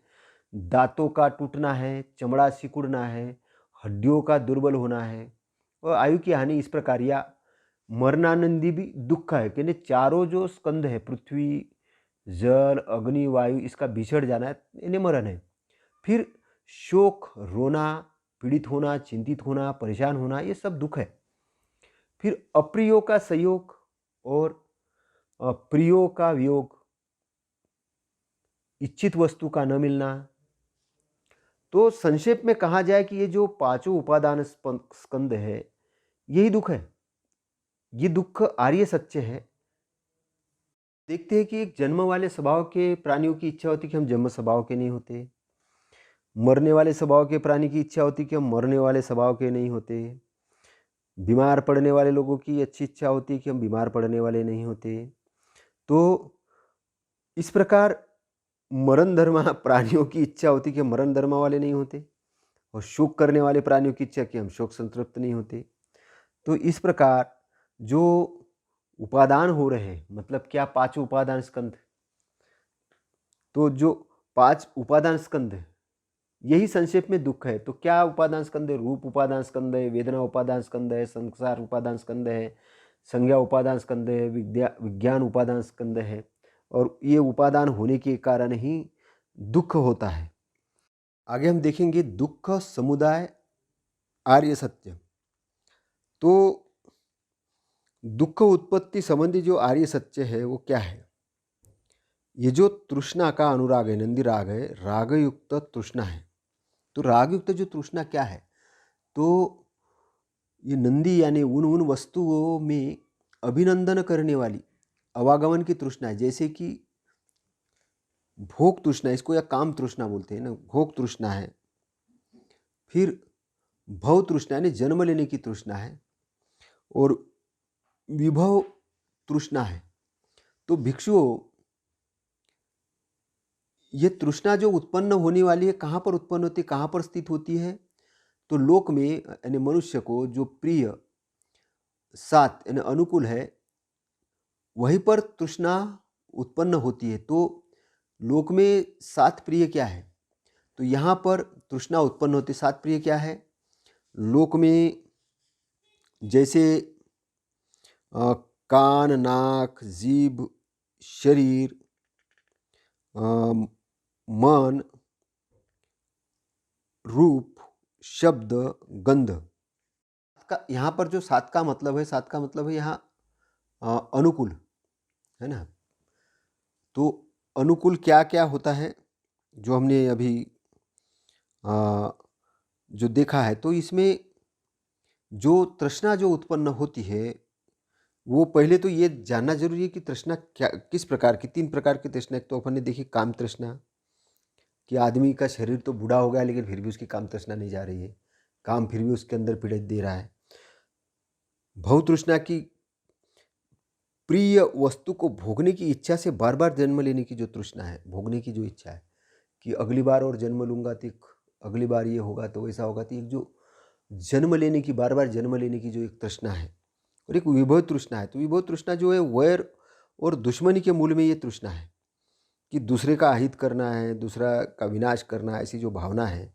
दांतों का टूटना है, चमड़ा सिकुड़ना है, हड्डियों का दुर्बल होना है और आयु की हानि इस प्रकार, या मरणानंदी भी दुख है कि चारों जो स्कंद है पृथ्वी जल अग्नि वायु इसका बिछड़ जाना है, इन्हें मरण है। फिर शोक रोना, पीड़ित होना, चिंतित होना, परेशान होना, ये सब दुख है। फिर अप्रियों का संयोग और प्रियों का वियोग, इच्छित वस्तु का न मिलना। तो संक्षेप में कहा जाए कि ये जो पांचों उपादान स्कंद है यही दुख है। ये दुख आर्य सत्य है। देखते हैं कि एक जन्म वाले स्वभाव के प्राणियों की इच्छा होती कि हम जन्म स्वभाव के नहीं होते, मरने वाले स्वभाव के प्राणी की इच्छा होती कि हम मरने वाले स्वभाव के नहीं होते, बीमार पड़ने वाले लोगों की अच्छी इच्छा होती है कि हम बीमार पड़ने वाले नहीं होते। तो इस प्रकार मरण धर्मा प्राणियों की इच्छा होती कि हम मरण धर्मा वाले नहीं होते और शोक करने वाले प्राणियों की इच्छा कि हम शोक संतृप्त नहीं होते। तो इस प्रकार जो उपादान हो रहे हैं, मतलब क्या, पांचों उपादान स्कंद, तो जो पांच उपादान स्कंद यही संक्षेप में दुख है। तो क्या उपादान स्कंद है? रूप उपादान स्कंद है, वेदना उपादान स्कंद है, संसार उपादान स्कंद है, संज्ञा उपादान स्कंद है, विज्ञान उपादान स्कंद है। और ये उपादान होने के कारण ही दुख होता है। आगे हम देखेंगे दुख समुदाय आर्य सत्य। तो दुख उत्पत्ति संबंधी जो आर्य सत्य है वो क्या है? ये जो तृष्णा का अनुराग है, नंदी राग है, रागयुक्त तृष्णा है। तो रागयुक्त जो तृष्णा क्या है? तो ये नंदी यानी उन वस्तुओं में अभिनंदन करने वाली अवागमन की तृष्णा है। जैसे कि भोग तृष्णा, इसको या काम तृष्णा बोलते हैं ना, भोग तृष्णा है। फिर भव तृष्णा यानी जन्म लेने की तृष्णा है और विभव तृष्णा है। तो भिक्षुओं, ये तृष्णा जो उत्पन्न होने वाली है कहाँ पर उत्पन्न होती है, कहाँ पर स्थित होती है? तो लोक में यानी मनुष्य को जो प्रिय सात यानी अनुकूल है वहीं पर तृष्णा उत्पन्न होती है। तो लोक में सात प्रिय क्या है? तो यहाँ पर तृष्णा उत्पन्न होती है। सात प्रिय क्या है? लोक में जैसे कान, नाक, जीभ, शरीर, मन, रूप, शब्द, गंध का, यहाँ पर जो सात का मतलब है, सात का मतलब है यहाँ अनुकूल, है ना। तो अनुकूल क्या क्या होता है जो हमने अभी जो देखा है, तो इसमें जो तृष्णा जो उत्पन्न होती है वो पहले तो ये जानना जरूरी है कि तृष्णा क्या, किस प्रकार की, तीन प्रकार की तृष्णा। एक तो अपन ने देखी काम तृष्णा, कि आदमी का शरीर तो बूढ़ा हो गया लेकिन फिर भी उसकी काम तृष्णा नहीं जा रही है, काम फिर भी उसके अंदर पीड़ित दे रहा है। भव तृष्णा की प्रिय वस्तु को भोगने की इच्छा से बार बार जन्म लेने की जो तृष्णा है, भोगने की जो इच्छा है कि अगली बार और जन्म लूँगा तो अगली बार ये होगा तो वैसा होगा, तो एक जो जन्म लेने की, बार बार जन्म लेने की जो एक तृष्णा है, और एक विभव तृष्णा है। तो विभव तृष्णा जो है वैर और दुश्मनी के मूल में ये तृष्णा है कि दूसरे का अहित करना है, दूसरा का विनाश करना, ऐसी जो भावना है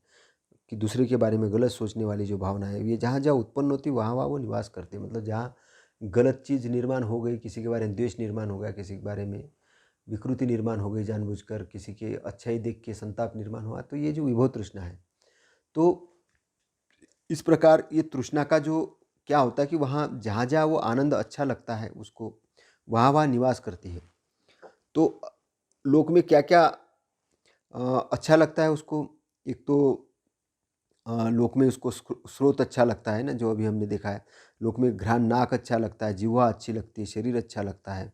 कि दूसरे के बारे में गलत सोचने वाली जो भावना है, ये जहाँ जहाँ उत्पन्न होती है वहाँ वहाँ वो निवास करते हैं। मतलब जहाँ गलत चीज़ निर्माण हो गई, किसी के बारे में द्वेष निर्माण हो गया, किसी के बारे में विकृति निर्माण हो गई जानबूझकर, किसी के अच्छाई देख के संताप निर्माण हुआ, तो ये जो विभव तृष्णा है। तो इस प्रकार ये तृष्णा का जो क्या होता है कि वहाँ जहाँ जहाँ वो आनंद अच्छा लगता है उसको, वहाँ वहाँ निवास करती है। तो लोक में क्या क्या अच्छा लगता है उसको? एक तो लोक में उसको स्रोत अच्छा लगता है ना, जो अभी हमने देखा है। लोक में घ्राण नाक अच्छा लगता है, जिह्वा अच्छी लगती है, शरीर अच्छा लगता है।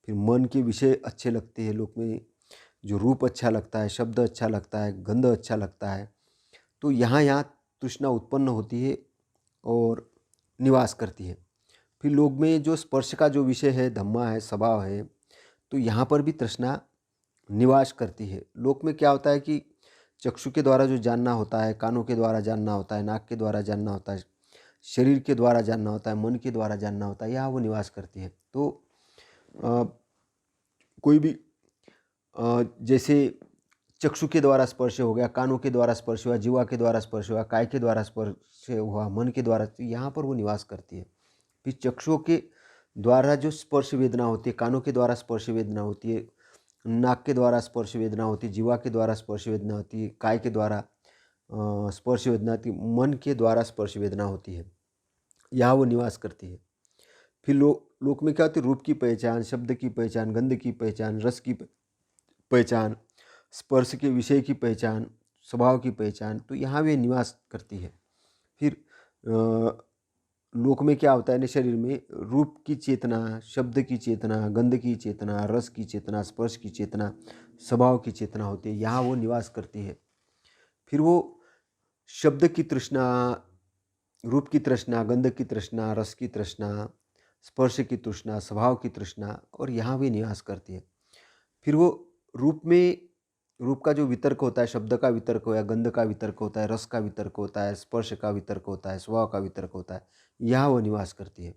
फिर मन के विषय अच्छे लगते हैं लोक में, जो रूप अच्छा लगता है, शब्द अच्छा लगता है, गंध अच्छा लगता है। तो यहाँ यहाँ तृष्णा उत्पन्न होती है और निवास करती है। फिर लोक में जो स्पर्श का जो विषय है, धम्मा है, स्वभाव है, तो यहाँ पर भी तृष्णा निवास करती है। लोक में क्या होता है कि चक्षु के द्वारा जो जानना होता है, कानों के द्वारा जानना होता है, नाक के द्वारा जानना होता है, शरीर के द्वारा जानना होता है, मन के द्वारा जानना होता है, यहाँ वो निवास करती है। तो अ, कोई भी जैसे चक्षु के द्वारा स्पर्श हो गया, कानों के द्वारा स्पर्श हुआ, जीवा के द्वारा स्पर्श हुआ, काय के द्वारा स्पर्श हुआ, मन के द्वारा, तो यहाँ पर वो निवास करती है। फिर चक्षुओं के द्वारा जो स्पर्श वेदना होती है, कानों के द्वारा स्पर्श वेदना होती है, नाक के द्वारा स्पर्श वेदना होती है, जीवा के द्वारा स्पर्श वेदना होती है, काय के द्वारा स्पर्श वेदना होती है, मन के द्वारा स्पर्श वेदना होती है, यहाँ वो निवास करती है। फिर लोक में क्या होती है, रूप की पहचान, शब्द की पहचान, गंध की पहचान, रस की पहचान, स्पर्श के विषय की पहचान, स्वभाव की पहचान, तो यहाँ वे निवास करती है। फिर लोक में क्या होता है ना, शरीर में रूप की चेतना, शब्द की चेतना, गंध की चेतना, रस की चेतना, स्पर्श की चेतना, स्वभाव की चेतना होती है, यहाँ वो निवास करती है। फिर वो शब्द की तृष्णा, रूप की तृष्णा, गंध की तृष्णा, रस की तृष्णा, स्पर्श की तृष्णा, स्वभाव की तृष्णा, और यहाँ भी निवास करती है। फिर वो रूप में, रूप का जो वितर्क होता है, शब्द का वितर्क हो या गंध का वितर्क होता है, रस का वितर्क होता है, स्पर्श का वितर्क होता है, स्वभाव का वितर्क होता है, यहाँ वो निवास करती है।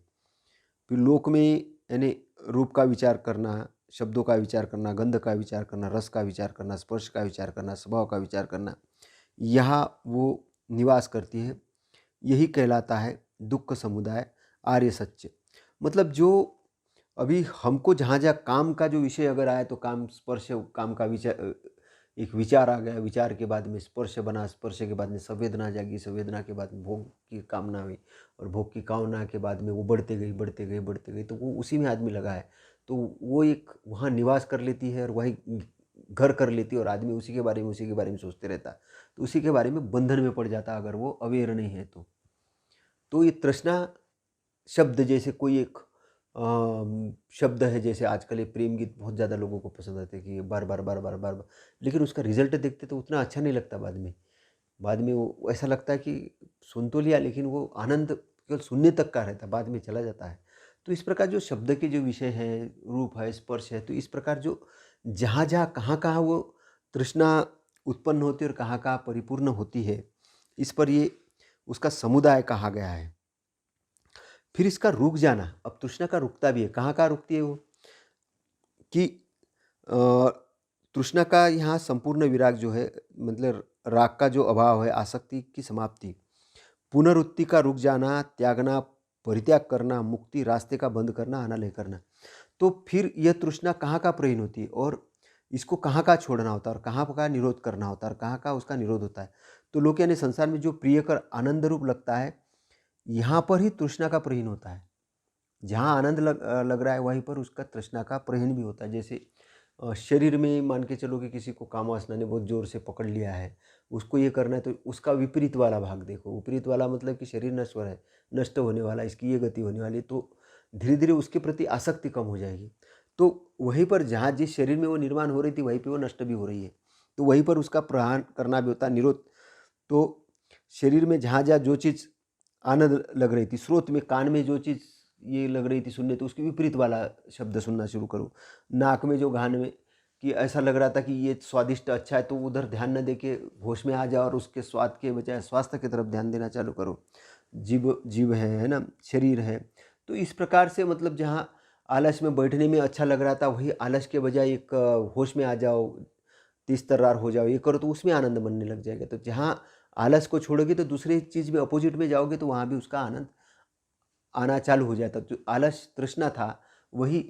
फिर लोक में यानी रूप का विचार करना, शब्दों का विचार करना, गंध का विचार करना, रस का विचार करना, स्पर्श का विचार करना, स्वभाव का विचार करना, यहाँ वो निवास करती है। यही कहलाता है दुख समुदाय आर्य सत्य। मतलब जो अभी हमको जहाँ जहाँ काम का जो विषय अगर आया तो काम, स्पर्श, काम का विचार, एक विचार आ गया, विचार के बाद में स्पर्श बना, स्पर्श के बाद में संवेदना जागी, संवेदना के बाद में भोग की कामना हुई, और भोग की कामना के बाद में वो बढ़ते गई, बढ़ते गई, बढ़ते गई, तो वो उसी में आदमी लगा है। तो वो एक वहाँ निवास कर लेती है और वही घर कर लेती है, और आदमी उसी के बारे में, उसी के बारे में सोचते रहता है, तो उसी के बारे में बंधन में पड़ जाता है अगर वो अवेयर नहीं है तो ये तृष्णा शब्द, जैसे कोई एक शब्द है, जैसे आजकल ये प्रेम गीत बहुत ज़्यादा लोगों को पसंद आते हैं कि ये बार बार बार बार बार बार, लेकिन उसका रिजल्ट देखते तो उतना अच्छा नहीं लगता। बाद में वो ऐसा लगता है कि सुन तो लिया, लेकिन वो आनंद केवल सुनने तक का रहता है, बाद में चला जाता है। तो इस प्रकार जो शब्द के जो विषय हैं, रूप है, स्पर्श है, तो इस प्रकार जो जहाँ जहाँ कहाँ कहाँ वो तृष्णा उत्पन्न होती है और कहाँ कहाँ परिपूर्ण होती है, इस पर ये उसका समुदाय कहा गया है। फिर इसका रुक जाना, अब तृष्णा का रुकता भी है, कहाँ कहाँ रुकती है वो, कि तृष्णा का यहाँ संपूर्ण विराग जो है, मतलब राग का जो अभाव है, आसक्ति की समाप्ति, पुनरुत्ति का रुक जाना, त्यागना, परित्याग करना, मुक्ति, रास्ते का बंद करना, अनालय करना। तो फिर यह तृष्णा कहाँ का प्रहीन होती है, और इसको कहाँ का छोड़ना होता है, और कहाँ का निरोध करना होता है, और कहाँ का उसका निरोध होता है। तो लोक यानी संसार में जो प्रियकर आनंद रूप लगता है, यहाँ पर ही तृष्णा का प्रहीन होता है। जहाँ आनंद लग रहा है वहीं पर उसका तृष्णा का प्रहीन भी होता है। जैसे शरीर में मान के चलो कि किसी को कामवासना ने बहुत ज़ोर से पकड़ लिया है, उसको ये करना है, तो उसका विपरीत वाला भाग देखो। विपरीत वाला मतलब कि शरीर नश्वर है, नष्ट होने वाला, इसकी ये गति होने वाली, तो धीरे धीरे उसके प्रति आसक्ति कम हो जाएगी। तो वहीं पर जहाँ जिस शरीर में वो निर्माण हो रही थी, वहीं पर वो नष्ट भी हो रही है, तो वहीं पर उसका प्रहार करना भी होता है, निरोध। तो शरीर में जहाँ जहाँ जो चीज़ आनंद लग रही थी, स्रोत में, कान में जो चीज़ ये लग रही थी सुनने, तो उसके विपरीत वाला शब्द सुनना शुरू करो। नाक में जो घान में कि ऐसा लग रहा था कि ये स्वादिष्ट अच्छा है, तो उधर ध्यान न दे के होश में आ जाओ और उसके स्वाद के बजाय स्वास्थ्य की तरफ ध्यान देना चालू करो। जीव है ना, शरीर है। तो इस प्रकार से मतलब जहाँ आलस में बैठने में अच्छा लग रहा था, वही आलस के बजाय एक होश में आ जाओ, तेज तर्रार हो जाओ, ये करो, तो उसमें आनंद बनने लग जाएगा। तो जहाँ आलस को छोड़ोगे तो दूसरी चीज़ में अपोजिट में जाओगे, तो वहाँ भी उसका आनंद आना चालू हो जाता। जो आलस तृष्णा था, वही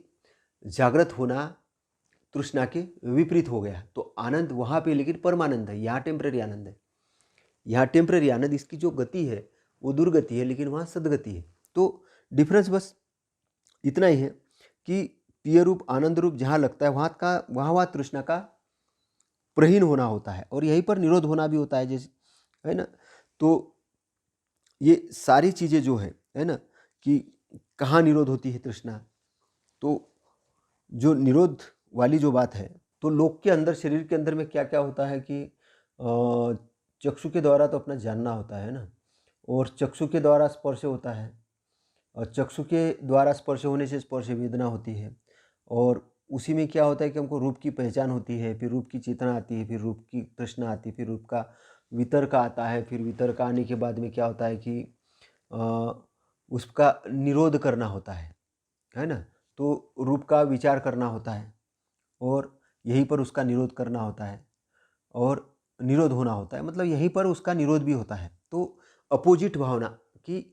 जागृत होना तृष्णा के विपरीत हो गया। तो आनंद वहाँ पे लेकिन परमानंद है, यहाँ टेम्परेरी आनंद है। यहाँ टेम्परेरी आनंद, इसकी जो गति है वो दुर्गति है, लेकिन वहाँ सदगति है। तो डिफरेंस बस इतना ही है कि प्रिय रूप, आनंद रूप जहाँ लगता है, वहाँ तृष्णा का प्रहीन होना होता है, और यहीं पर निरोध होना भी होता है, जैसे है ना। तो ये सारी चीज़ें जो है ना, कि कहाँ निरोध होती है तृष्णा, तो जो निरोध वाली जो बात है, तो लोग के अंदर, शरीर के अंदर में क्या क्या होता है कि चक्षु के द्वारा तो अपना जानना होता है ना, और चक्षु के द्वारा स्पर्श होता है, और चक्षु के द्वारा स्पर्श होने से स्पर्श वेदना होती है, और उसी में क्या होता है कि हमको रूप की पहचान होती है, फिर रूप की चेतना आती है, फिर रूप की तृष्णा आती है, फिर रूप का वितर्क आता है, फिर वितर्क आने के बाद में क्या होता है कि अ, उसका निरोध करना होता है ना। तो रूप का विचार करना होता है, और यहीं पर उसका निरोध करना होता है, और निरोध होना होता है, मतलब यहीं पर उसका निरोध भी होता है। तो अपोजिट भावना कि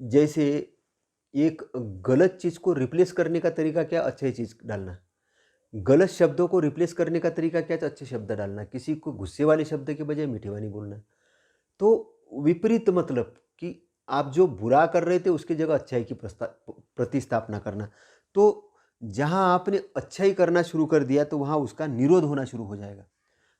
जैसे एक गलत चीज़ को रिप्लेस करने का तरीका क्या, अच्छी चीज़ डालना। गलत शब्दों को रिप्लेस करने का तरीका क्या, तो अच्छे शब्द डालना। किसी को गुस्से वाले शब्द के बजाय मीठे वाली बोलना। तो विपरीत मतलब कि आप जो बुरा कर रहे थे उसकी जगह अच्छाई की प्रतिस्थापना करना। तो जहाँ आपने अच्छाई करना शुरू कर दिया तो वहाँ उसका निरोध होना शुरू हो जाएगा।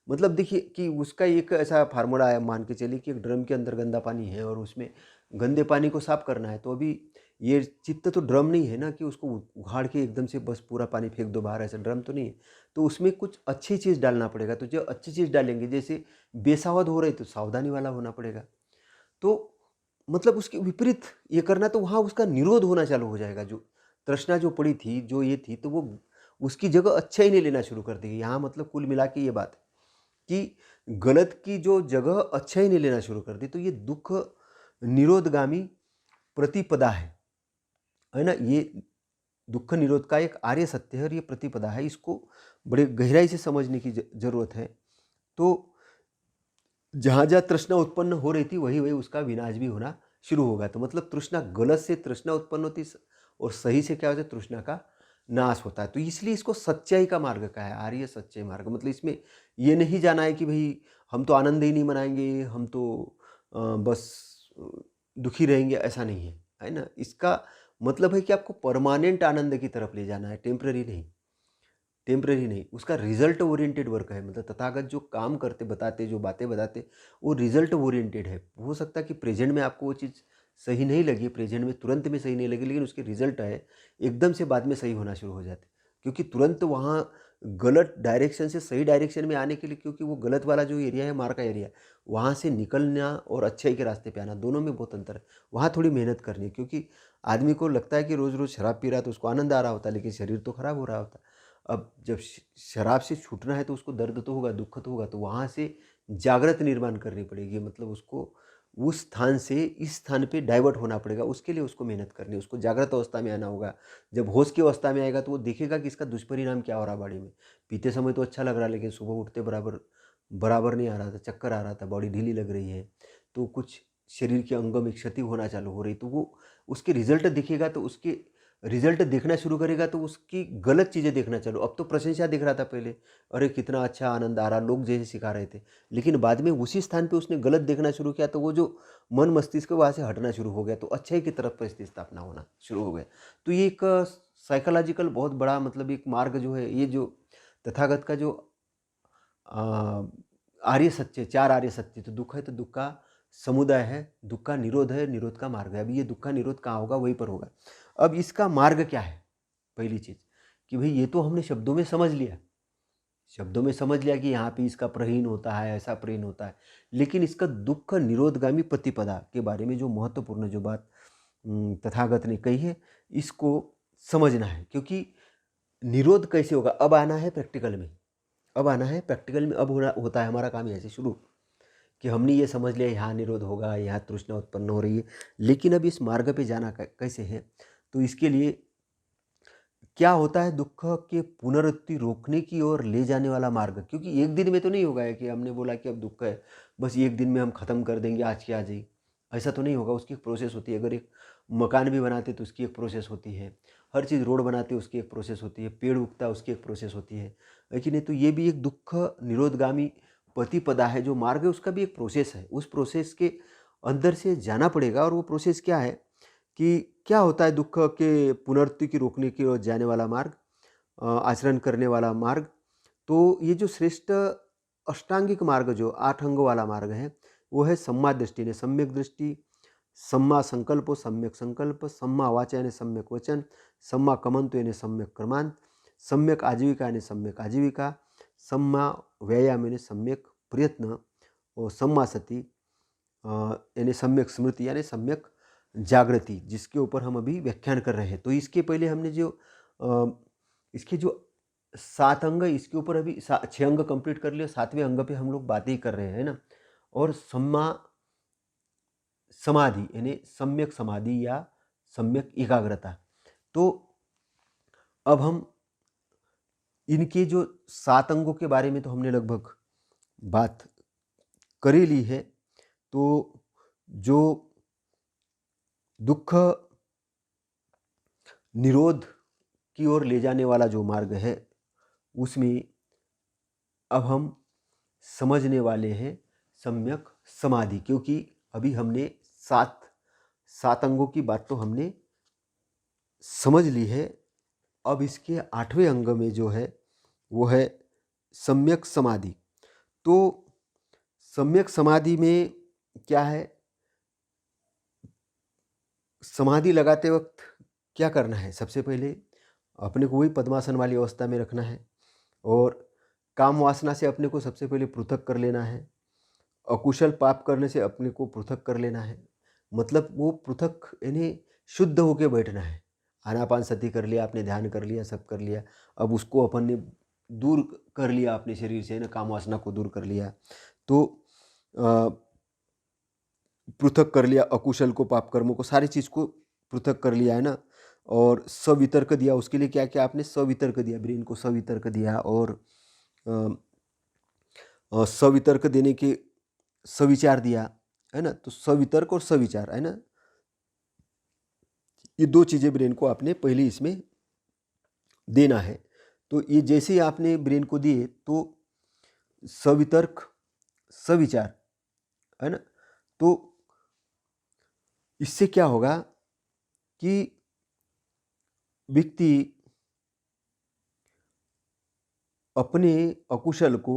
मतलब देखिए कि उसका एक ऐसा फार्मूला है, मान के चलिए कि एक ड्रम के अंदर गंदा पानी है और उसमें गंदे पानी को साफ करना है। तो अभी ये चित्त तो ड्रम नहीं है ना कि उसको उघाड़ के एकदम से बस पूरा पानी फेंक दो बाहर, ऐसा ड्रम तो नहीं है। तो उसमें कुछ अच्छी चीज़ डालना पड़ेगा। तो जो अच्छी चीज़ डालेंगे, जैसे बेसावध हो रही तो सावधानी वाला होना पड़ेगा। तो मतलब उसके विपरीत ये करना, तो वहाँ उसका निरोध होना चालू हो जाएगा। जो तृष्णा जो पड़ी थी, जो ये थी, तो वो उसकी जगह अच्छा ही नहीं लेना शुरू कर देगी। यहाँ मतलब कुल मिला के ये बात है कि गलत की जो जगह अच्छा ही नहीं लेना शुरू कर दी, तो ये दुख निरोधगामी प्रतिपदा है ना। ये दुख निरोध का एक आर्य सत्य है और ये प्रतिपदा है। इसको बड़े गहराई से समझने की जरूरत है। तो जहाँ जहाँ तृष्णा उत्पन्न हो रही थी वही वही उसका विनाश भी होना शुरू होगा। तो मतलब तृष्णा, गलत से तृष्णा उत्पन्न होती और सही से क्या होता है, तृष्णा का नाश होता है। तो इसलिए इसको सच्चाई का मार्ग कहा है, आर्य सच्चाई मार्ग। मतलब इसमें ये नहीं जाना है कि भाई हम तो आनंद ही नहीं मनाएंगे, हम तो बस दुखी रहेंगे, ऐसा नहीं है ना। इसका मतलब है कि आपको परमानेंट आनंद की तरफ ले जाना है, टेम्पररी नहीं। टेम्पररी नहीं, उसका रिजल्ट ओरिएंटेड वर्क है। मतलब तथागत जो काम करते बताते, जो बातें बताते, वो रिजल्ट ओरिएंटेड है। हो सकता है कि प्रेजेंट में आपको वो चीज़ सही नहीं लगी, प्रेजेंट में तुरंत में सही नहीं लगी, लेकिन उसके रिजल्ट है एकदम से बाद में सही होना शुरू हो जाते, क्योंकि तुरंत वहाँ गलत डायरेक्शन से सही डायरेक्शन में आने के लिए, क्योंकि वो गलत वाला जो एरिया है, मार का एरिया, वहाँ से निकलना और अच्छाई के रास्ते पे आना, दोनों में बहुत अंतर है। वहाँ थोड़ी मेहनत करनी है, क्योंकि आदमी को लगता है कि रोज़ रोज़ शराब पी रहा है तो उसको आनंद आ रहा होता है, लेकिन शरीर तो खराब हो रहा होता है। अब जब शराब से छूटना है तो उसको दर्द तो होगा, दुख तो होगा, तो वहाँ से जागृत निर्माण करनी पड़ेगी। मतलब उसको उस स्थान से इस स्थान पे डाइवर्ट होना पड़ेगा, उसके लिए उसको मेहनत करनी है, उसको जागृत अवस्था में आना होगा। जब होश की अवस्था में आएगा तो वो देखेगा कि इसका दुष्परिणाम क्या हो रहा है बॉडी में। पीते समय तो अच्छा लग रहा है, लेकिन सुबह उठते बराबर बराबर नहीं आ रहा था, चक्कर आ रहा था, बॉडी ढीली लग रही है, तो कुछ शरीर के अंगों में क्षति होना चालू हो रही, तो वो उसके रिजल्ट दिखेगा। तो उसके रिजल्ट देखना शुरू करेगा तो उसकी गलत चीज़ें देखना चालू। अब तो प्रशंसा दिख रहा था पहले, अरे कितना अच्छा आनंद आ रहा, लोग जैसे सिखा रहे थे, लेकिन बाद में उसी स्थान पे उसने गलत देखना शुरू किया, तो वो जो मन मस्तिष्क वहाँ से हटना शुरू हो गया, तो अच्छाई की तरफ प्रतिस्थापना होना शुरू हो गया। तो ये एक साइकोलॉजिकल बहुत बड़ा मतलब एक मार्ग जो है, ये जो तथागत का जो आ, आर्य सत्य, चार आर्य सत्य, तो दुख है तो दुख का समुदाय है, दुख का निरोध है, निरोध का मार्ग है। अभी ये दुख का निरोध कहाँ होगा, वहीं पर होगा। अब इसका मार्ग क्या है, पहली चीज़ कि भाई ये तो हमने शब्दों में समझ लिया, शब्दों में समझ लिया कि यहाँ पे इसका प्रहीन होता है, ऐसा प्रहीन होता है, लेकिन इसका दुख निरोधगामी प्रतिपदा के बारे में जो महत्वपूर्ण जो बात तथागत ने कही है, इसको समझना है। क्योंकि निरोध कैसे होगा, अब आना है प्रैक्टिकल में, अब आना है प्रैक्टिकल में। अब होता है हमारा काम ऐसे शुरू कि हमने ये समझ लिया यहाँ निरोध होगा, यहाँ तृष्णा उत्पन्न हो रही है, लेकिन अब इस मार्ग पे जाना कैसे है। तो इसके लिए क्या होता है, दुख के पुनरुत्ति रोकने की ओर ले जाने वाला मार्ग। क्योंकि एक दिन में तो नहीं होगा है कि हमने बोला कि अब दुख है, बस एक दिन में हम ख़त्म कर देंगे आज की आज ही, ऐसा तो नहीं होगा। उसकी एक प्रोसेस होती है। अगर एक मकान भी बनाते तो उसकी एक प्रोसेस होती है, हर चीज़ रोड बनाते उसकी एक प्रोसेस होती है, पेड़ उगता है उसकी एक प्रोसेस होती है कि नहीं। तो ये भी एक दुख निरोधगामी प्रतिपदा है, जो मार्ग है उसका भी एक प्रोसेस है। उस प्रोसेस के अंदर से जाना पड़ेगा। और वो प्रोसेस क्या है कि क्या होता है दुख के पुनरुत्ति की रोकने की ओर जाने वाला मार्ग, आचरण करने वाला मार्ग। तो ये जो श्रेष्ठ अष्टांगिक मार्ग, जो 8 अंगों वाला मार्ग है, वो है सम्मा दृष्टि यानी सम्यक दृष्टि, सम्मा संकल्पो सम्यक संकल्प, सम्मा वाचा यानी सम्यक वचन, सम्मा कमंतो यानी सम्यक कर्मांत, सम्यक आजीविका यानी सम्यक आजीविका, सम्मा व्यायाम यानी सम्यक प्रयत्न और सम्मा सती यानी सम्यक स्मृति यानी सम्यक जागृति, जिसके ऊपर हम अभी व्याख्यान कर रहे हैं। तो इसके पहले हमने जो इसके जो 7 अंग, इसके ऊपर अभी 6 अंग कंप्लीट कर लिया, 7वें अंग पे हम लोग बातें ही कर रहे हैं ना। और सम्मा समाधि यानी सम्यक समाधि या सम्यक एकाग्रता। तो अब हम इनके जो 7 अंगों के बारे में तो हमने लगभग बात कर ही ली है। तो जो दुख निरोध की ओर ले जाने वाला जो मार्ग है, उसमें अब हम समझने वाले हैं सम्यक समाधि, क्योंकि अभी हमने 7 अंगों की बात तो हमने समझ ली है। अब इसके 8वें अंग में जो है वो है सम्यक समाधि। तो सम्यक समाधि में क्या है, समाधि लगाते वक्त क्या करना है? सबसे पहले अपने को वही पद्मासन वाली अवस्था में रखना है और काम वासना से अपने को सबसे पहले पृथक कर लेना है। अकुशल पाप करने से अपने को पृथक कर लेना है। मतलब वो पृथक यानी शुद्ध होके बैठना है। आनापान सती कर लिया आपने, ध्यान कर लिया, सब कर लिया। अब उसको अपन ने दूर कर लिया अपने शरीर से, ना काम वासना को दूर कर लिया। तो पृथक कर लिया अकुशल को, पाप कर्मों को, सारी चीज़ को पृथक कर लिया है ना। और सवितर्क दिया, उसके लिए क्या क्या आपने सवितर्क दिया, ब्रेन को सवितर्क दिया। और सवितर्क देने के सविचार दिया है ना। तो सवितर्क और सविचार है ना, ये 2 चीज़ें ब्रेन को आपने पहले इसमें देना है। तो ये जैसे ही आपने ब्रेन को दिए तो सवितर्क सविचार है ना, तो इससे क्या होगा कि व्यक्ति अपने अकुशल को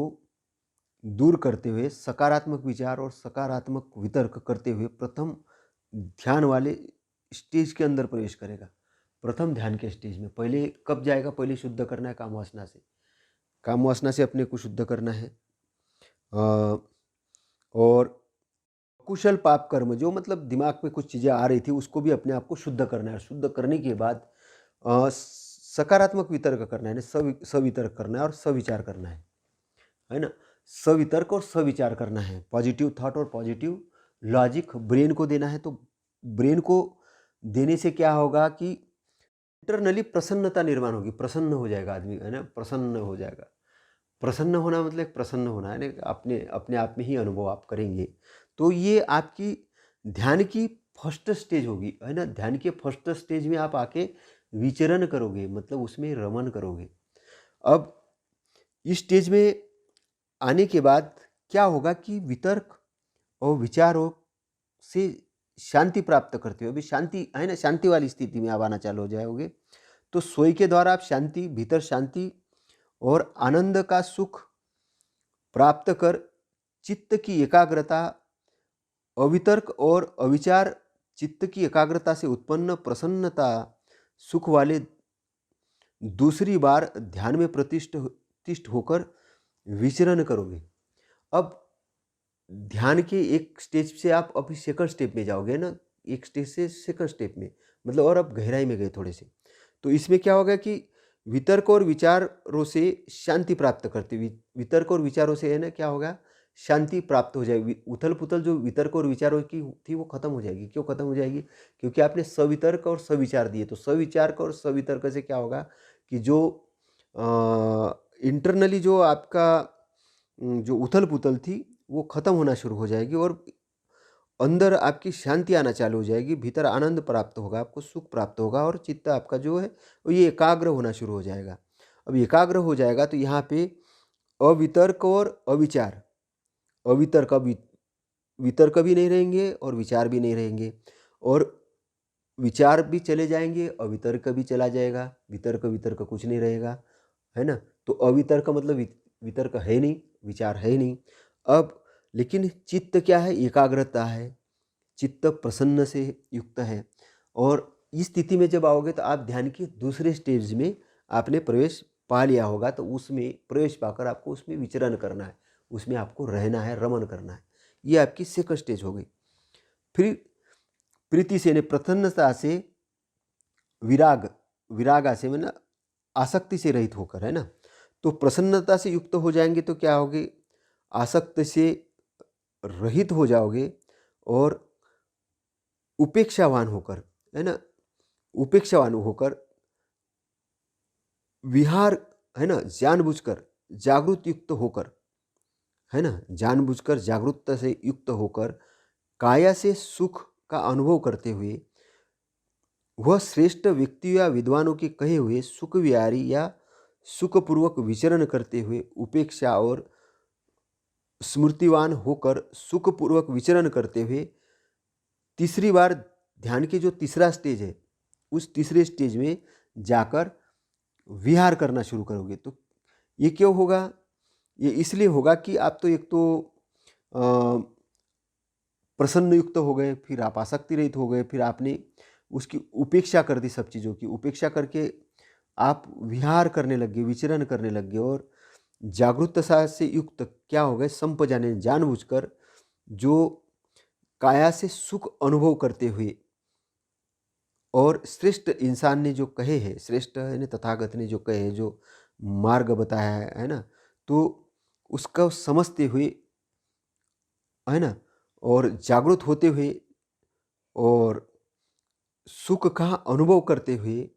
दूर करते हुए सकारात्मक विचार और सकारात्मक वितर्क करते हुए प्रथम ध्यान वाले स्टेज के अंदर प्रवेश करेगा। प्रथम ध्यान के स्टेज में पहले कब जाएगा? पहले शुद्ध करना है काम वासना से, काम वासना से अपने को शुद्ध करना है। और कुशल पाप कर्म जो मतलब दिमाग में कुछ चीज़ें आ रही थी उसको भी अपने आप को शुद्ध करना है। शुद्ध करने के बाद सकारात्मक वितर्क करना है ना, सवितर्क करना है और सविचार करना है ना। सवितर्क और सविचार करना है, पॉजिटिव थॉट और पॉजिटिव लॉजिक ब्रेन को देना है। तो ब्रेन को देने से क्या होगा कि इंटरनली प्रसन्नता निर्माण होगी, प्रसन्न हो जाएगा आदमी है ना, प्रसन्न हो जाएगा। प्रसन्न होना मतलब प्रसन्न होना है ना, अपने अपने आप में ही अनुभव आप करेंगे। तो ये आपकी ध्यान की फर्स्ट स्टेज होगी है ना। ध्यान के फर्स्ट स्टेज में आप आके विचरण करोगे, मतलब उसमें रमन करोगे। अब इस स्टेज में आने के बाद क्या होगा कि वितर्क और विचारों से शांति प्राप्त करते हो, अभी शांति है ना, शांति वाली स्थिति में आप आना चालू हो जाओगे। तो सोई के द्वारा आप शांति, भीतर शांति और आनंद का सुख प्राप्त कर चित्त की एकाग्रता, अवितर्क और अविचार चित्त की एकाग्रता से उत्पन्न प्रसन्नता सुख वाले दूसरी बार ध्यान में प्रतिष्ठित होकर विचरण करोगे। अब ध्यान के एक स्टेज से आप अभी सेकंड स्टेप में जाओगे ना, एक स्टेज से सेकंड स्टेप में, मतलब और अब गहराई में गए थोड़े से। तो इसमें क्या होगा कि वितर्क और विचारों से शांति प्राप्त करते, वितर्क और विचारों से है ना क्या होगा, शांति प्राप्त हो जाएगी। उथल पुथल जो वितर्क और विचारों की थी वो खत्म हो जाएगी। क्यों खत्म हो जाएगी? क्योंकि आपने सवितर्क और सविचार दिए। तो सविचार और सवितर्क से क्या होगा कि जो इंटरनली जो आपका जो उथल पुथल थी वो खत्म होना शुरू हो जाएगी और अंदर आपकी शांति आना चालू हो जाएगी, भीतर आनंद प्राप्त होगा, आपको सुख प्राप्त होगा और चित्त आपका जो है वो ये एकाग्र होना शुरू हो जाएगा। अब एकाग्र हो जाएगा तो यहाँ पे अवितर्क और अविचार, अवितर्क वितर्क भी नहीं रहेंगे और विचार भी नहीं रहेंगे, और विचार भी चले जाएंगे, अवितर्क भी चला जाएगा, वितर्क कुछ नहीं रहेगा है ना। तो अवितर्क मतलब वितर्क है नहीं, विचार है नहीं। अब लेकिन चित्त क्या है, एकाग्रता है, चित्त प्रसन्न से युक्त है। और इस स्थिति में जब आओगे तो आप ध्यान के दूसरे स्टेज में आपने प्रवेश पा लिया होगा, तो उसमें प्रवेश पाकर आपको उसमें विचरण करना है, उसमें आपको रहना है, रमन करना है। ये आपकी सेकंड स्टेज हो गई। फिर प्रीति से, प्रसन्नता से, विराग, विरागा से मैंने आसक्ति से रहित होकर, है ना। तो प्रसन्नता से युक्त हो जाएंगे तो क्या होगे, आसक्ति से रहित हो जाओगे और उपेक्षावान होकर, है ना, उपेक्षावान होकर विहार, है ना, जानबूझकर जागृत युक्त होकर, है ना, जानबूझकर जागरूकता से युक्त होकर काया से सुख का अनुभव करते हुए वह श्रेष्ठ व्यक्ति या विद्वानों के कहे हुए सुख विहारी या सुखपूर्वक विचरण करते हुए उपेक्षा और स्मृतिवान होकर सुखपूर्वक विचरण करते हुए तीसरी बार ध्यान के जो तीसरा स्टेज है, उस तीसरे स्टेज में जाकर विहार करना शुरू करोगे। तो ये क्यों होगा, ये इसलिए होगा कि आप तो एक तो प्रसन्न युक्त हो गए, फिर आप आसक्ति रहित हो गए, फिर आपने उसकी उपेक्षा कर दी, सब चीज़ों की उपेक्षा करके आप विहार करने लग गए, विचरण करने लग गए और जागरूकता से युक्त क्या हो गए, संपजाने, जानबूझकर जो काया से सुख अनुभव करते हुए और श्रेष्ठ इंसान ने जो कहे हैं, श्रेष्ठ है ना, तथागत ने जो कहे हैं, जो मार्ग बताया है ना, तो उसका समझते हुए, है ना, और जागरूक होते हुए और सुख का अनुभव करते हुए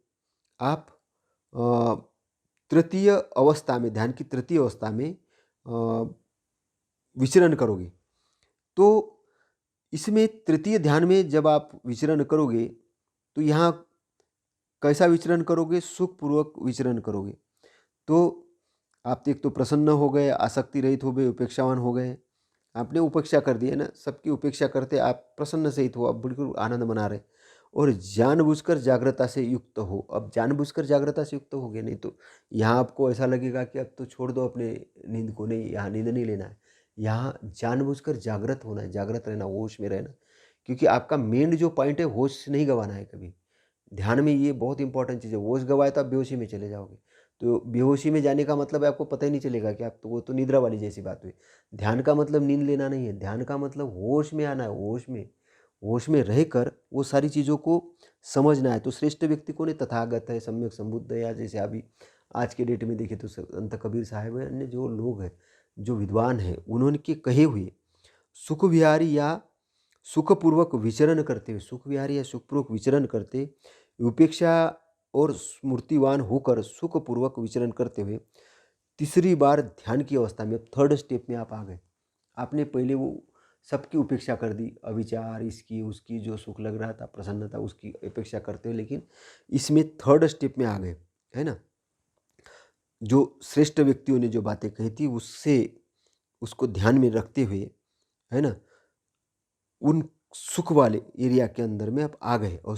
आप तृतीय अवस्था में, ध्यान की तृतीय अवस्था में विचरण करोगे। तो इसमें तृतीय ध्यान में जब आप विचरण करोगे तो यहाँ कैसा विचरण करोगे, सुखपूर्वक विचरण करोगे। तो आप एक तो प्रसन्न हो गए, आसक्ति रहित हो गए, उपेक्षावान हो गए, आपने उपेक्षा कर दी है ना, सबकी उपेक्षा करते आप प्रसन्न सहित हो, आप बिल्कुल आनंद मना रहे और जानबूझकर जागृता से युक्त हो। अब जानबूझकर जागृता से युक्त हो गए, नहीं तो यहाँ आपको ऐसा लगेगा कि अब तो छोड़ दो अपने नींद को, नहीं, यहाँ नींद नहीं लेना है, यहाँ जानबूझकर जागृत होना है, जागृत रहना, होश में रहना, क्योंकि आपका मेन जो पॉइंट है, होश नहीं गंवाना है कभी। ध्यान में ये बहुत इंपॉर्टेंट चीज़ है, होश गंवाए तो आप बेहोशी में चले जाओगे। तो बेहोशी में जाने का मतलब है आपको पता ही नहीं चलेगा कि आप तो, वो तो निद्रा वाली जैसी बात हुई। ध्यान का मतलब नींद लेना नहीं है, ध्यान का मतलब होश में आना है, होश में रहकर वो सारी चीज़ों को समझना है। तो श्रेष्ठ व्यक्ति कौन है, तथागत है, सम्यक संबुद्ध है, या जैसे अभी आज के डेट में देखें तो संत कबीर साहब है, अन्य जो लोग हैं, जो विद्वान हैं, उन्होंने के कहे हुए सुख विहारी या सुखपूर्वक विचरण करते हुए, सुख विहारी या सुखपूर्वक विचरण करते, उपेक्षा और स्मृतिवान होकर सुखपूर्वक विचरण करते हुए तीसरी बार ध्यान की अवस्था में, थर्ड स्टेप में आप आ गए। आपने पहले वो सबकी उपेक्षा कर दी, अविचार, इसकी उसकी, जो सुख लग रहा था, प्रसन्नता, उसकी उपेक्षा करते हुए, लेकिन इसमें थर्ड स्टेप में आ गए, है ना। जो श्रेष्ठ व्यक्तियों ने जो बातें कही थी उससे, उसको ध्यान में रखते हुए, है ना, उन सुख वाले एरिया के अंदर में आप आ गए और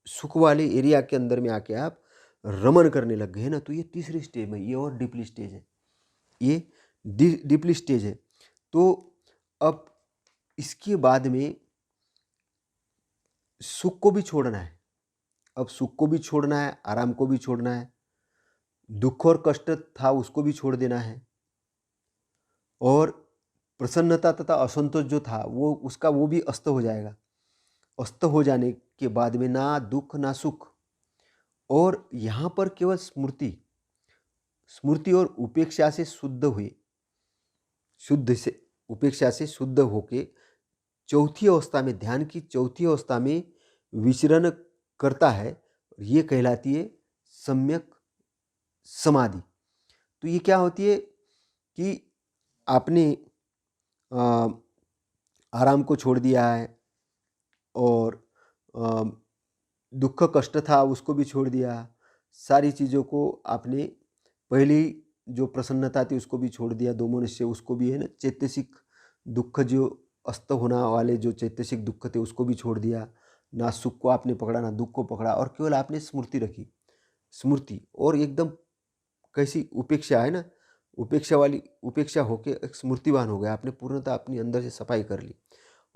सुख वाले एरिया के अंदर में आके आप रमन करने लग गए, है ना। तो ये तीसरी स्टेज है, ये और डीपली स्टेज है, ये डीपली स्टेज है। तो अब इसके बाद में सुख को भी छोड़ना है, अब सुख को भी छोड़ना है, आराम को भी छोड़ना है, दुख और कष्ट था उसको भी छोड़ देना है, और प्रसन्नता तथा असंतोष जो था वो, उसका वो भी अस्त हो जाएगा। अस्त हो जाने के बाद में ना दुख ना सुख, और यहाँ पर केवल स्मृति, स्मृति और उपेक्षा से शुद्ध हुए, शुद्ध से, उपेक्षा से शुद्ध होके चौथी अवस्था में, ध्यान की चौथी अवस्था में विचरण करता है, ये कहलाती है सम्यक समाधि। तो ये क्या होती है कि आपने आराम को छोड़ दिया है और दुख कष्ट था उसको भी छोड़ दिया, सारी चीज़ों को आपने, पहली जो प्रसन्नता थी उसको भी छोड़ दिया, दो मनुष्य उसको भी, है ना, चैतसिक दुख, जो अस्त होना वाले जो चैतसिक दुख थे उसको भी छोड़ दिया, ना सुख को आपने पकड़ा ना दुख को पकड़ा, और केवल आपने स्मृति रखी, स्मृति, और एकदम कैसी उपेक्षा, है ना, उपेक्षा होके एक स्मृतिवान हो गए, आपने पूर्णतः अपनी अंदर से सफाई कर ली।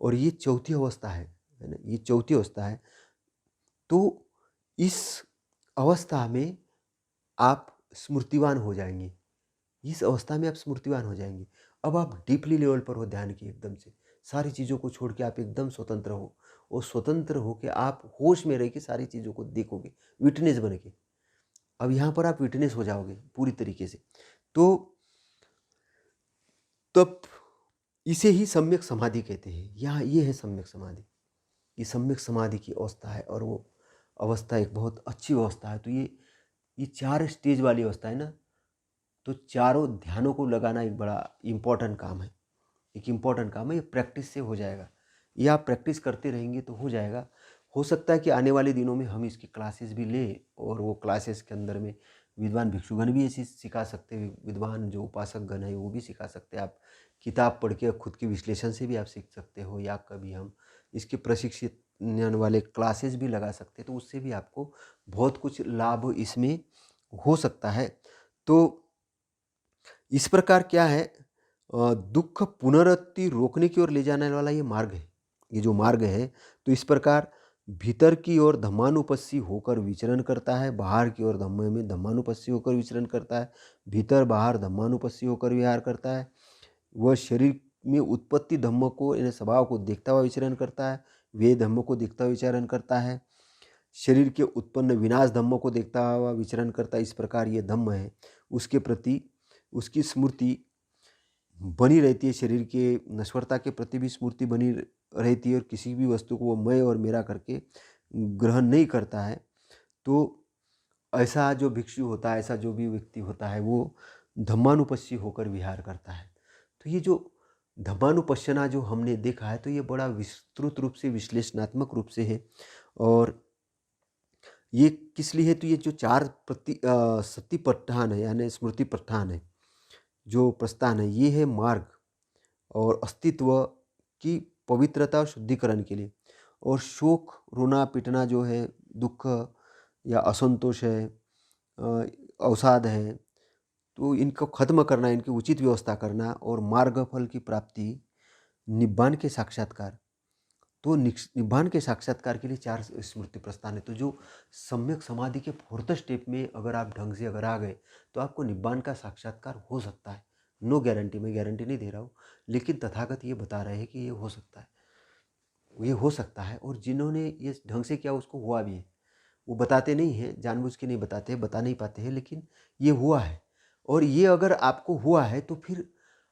और ये चौथी अवस्था है ना? ये चौथी अवस्था है। तो इस अवस्था में आप स्मृतिवान हो जाएँगे। इस अवस्था में आप स्मृतिवान हो जाएँगे। अब आप डीपली लेवल पर हो ध्यान की एकदम से। सारी चीज़ों को छोड़ के आप एकदम स्वतंत्र हो और स्वतंत्र होके आप होश में रह के सारी चीज़ों को देखोगे, विटनेस बन के। अब यहाँ पर आप विटनेस हो जाओगे पूरी तरीके से। तो तब इसे ही सम्यक समाधि कहते हैं। यहाँ ये है सम्यक समाधि। ये सम्यक समाधि की अवस्था है और वो अवस्था एक बहुत अच्छी अवस्था है। तो ये 4 स्टेज वाली अवस्था है ना, तो चारों ध्यानों को लगाना एक बड़ा इम्पोर्टेंट काम है। एक इम्पोर्टेंट काम है, ये प्रैक्टिस से हो जाएगा। ये आप प्रैक्टिस करते रहेंगे तो हो जाएगा। हो सकता है कि आने वाले दिनों में हम इसकी क्लासेस भी लें और वो क्लासेस के अंदर में विद्वान भिक्षुगण भी ऐसी सिखा सकते हैं, विद्वान जो उपासक गण है वो भी सिखा सकते हैं। आप किताब पढ़ के खुद के विश्लेषण से भी आप सीख सकते हो, या कभी हम इसके प्रशिक्षण वाले क्लासेस भी लगा सकते हैं, तो उससे भी आपको बहुत कुछ लाभ इसमें हो सकता है। तो इस प्रकार क्या है, दुःख पुनरावृत्ति रोकने की ओर ले जाने वाला ये मार्ग है। ये जो मार्ग है, तो इस प्रकार भीतर की ओर धम्मानुपस्सी होकर विचरण करता है, बाहर की ओर धम्म में धम्मानुपस्सी होकर विचरण करता है, भीतर बाहर धम्मानुपस्सी होकर विहार करता है। वह शरीर में उत्पत्ति धम्म को यानी स्वभाव को देखता हुआ विचरण करता है, वे धम्म को देखता हुआ विचरण करता है, शरीर के उत्पन्न विनाश धम्म को देखता हुआ विचरण करता है। इस प्रकार ये धम्म है, उसके प्रति उसकी स्मृति बनी रहती है, शरीर के नश्वरता के प्रति भी स्मृति बनी रहती है और किसी भी वस्तु को वो मैं और मेरा करके ग्रहण नहीं करता है। तो ऐसा जो भिक्षु होता है, ऐसा जो भी व्यक्ति होता है, वो धम्मानुपस्सी होकर विहार करता है। तो ये जो धम्मानुपश्यना जो हमने देखा है, तो ये बड़ा विस्तृत रूप से विश्लेषणात्मक रूप से है। और ये किस लिए है, तो ये जो 4 सतिपट्ठान है यानी स्मृति पट्ठान है, जो प्रस्थान है, ये है मार्ग और अस्तित्व की पवित्रता और शुद्धिकरण के लिए। और शोक, रोना पीटना जो है, दुख या असंतोष है, अवसाद है, तो इनको खत्म करना, इनकी उचित व्यवस्था करना और मार्ग फल की प्राप्ति, निब्बान के साक्षात्कार। तो निब्बान के साक्षात्कार के लिए 4 स्मृति प्रस्थान है। तो जो सम्यक समाधि के 4th स्टेप में अगर आप ढंग से अगर आ गए, तो आपको निब्बान का साक्षात्कार हो सकता है। नो गारंटी, मैं गारंटी नहीं दे रहा हूँ, लेकिन तथागत ये बता रहे हैं कि ये हो सकता है, ये हो सकता है। और जिन्होंने ये ढंग से किया उसको हुआ भी है। वो बताते नहीं हैं, जानबूझ के नहीं बताते हैं, बता नहीं पाते हैं, लेकिन ये हुआ है। और ये अगर आपको हुआ है, तो फिर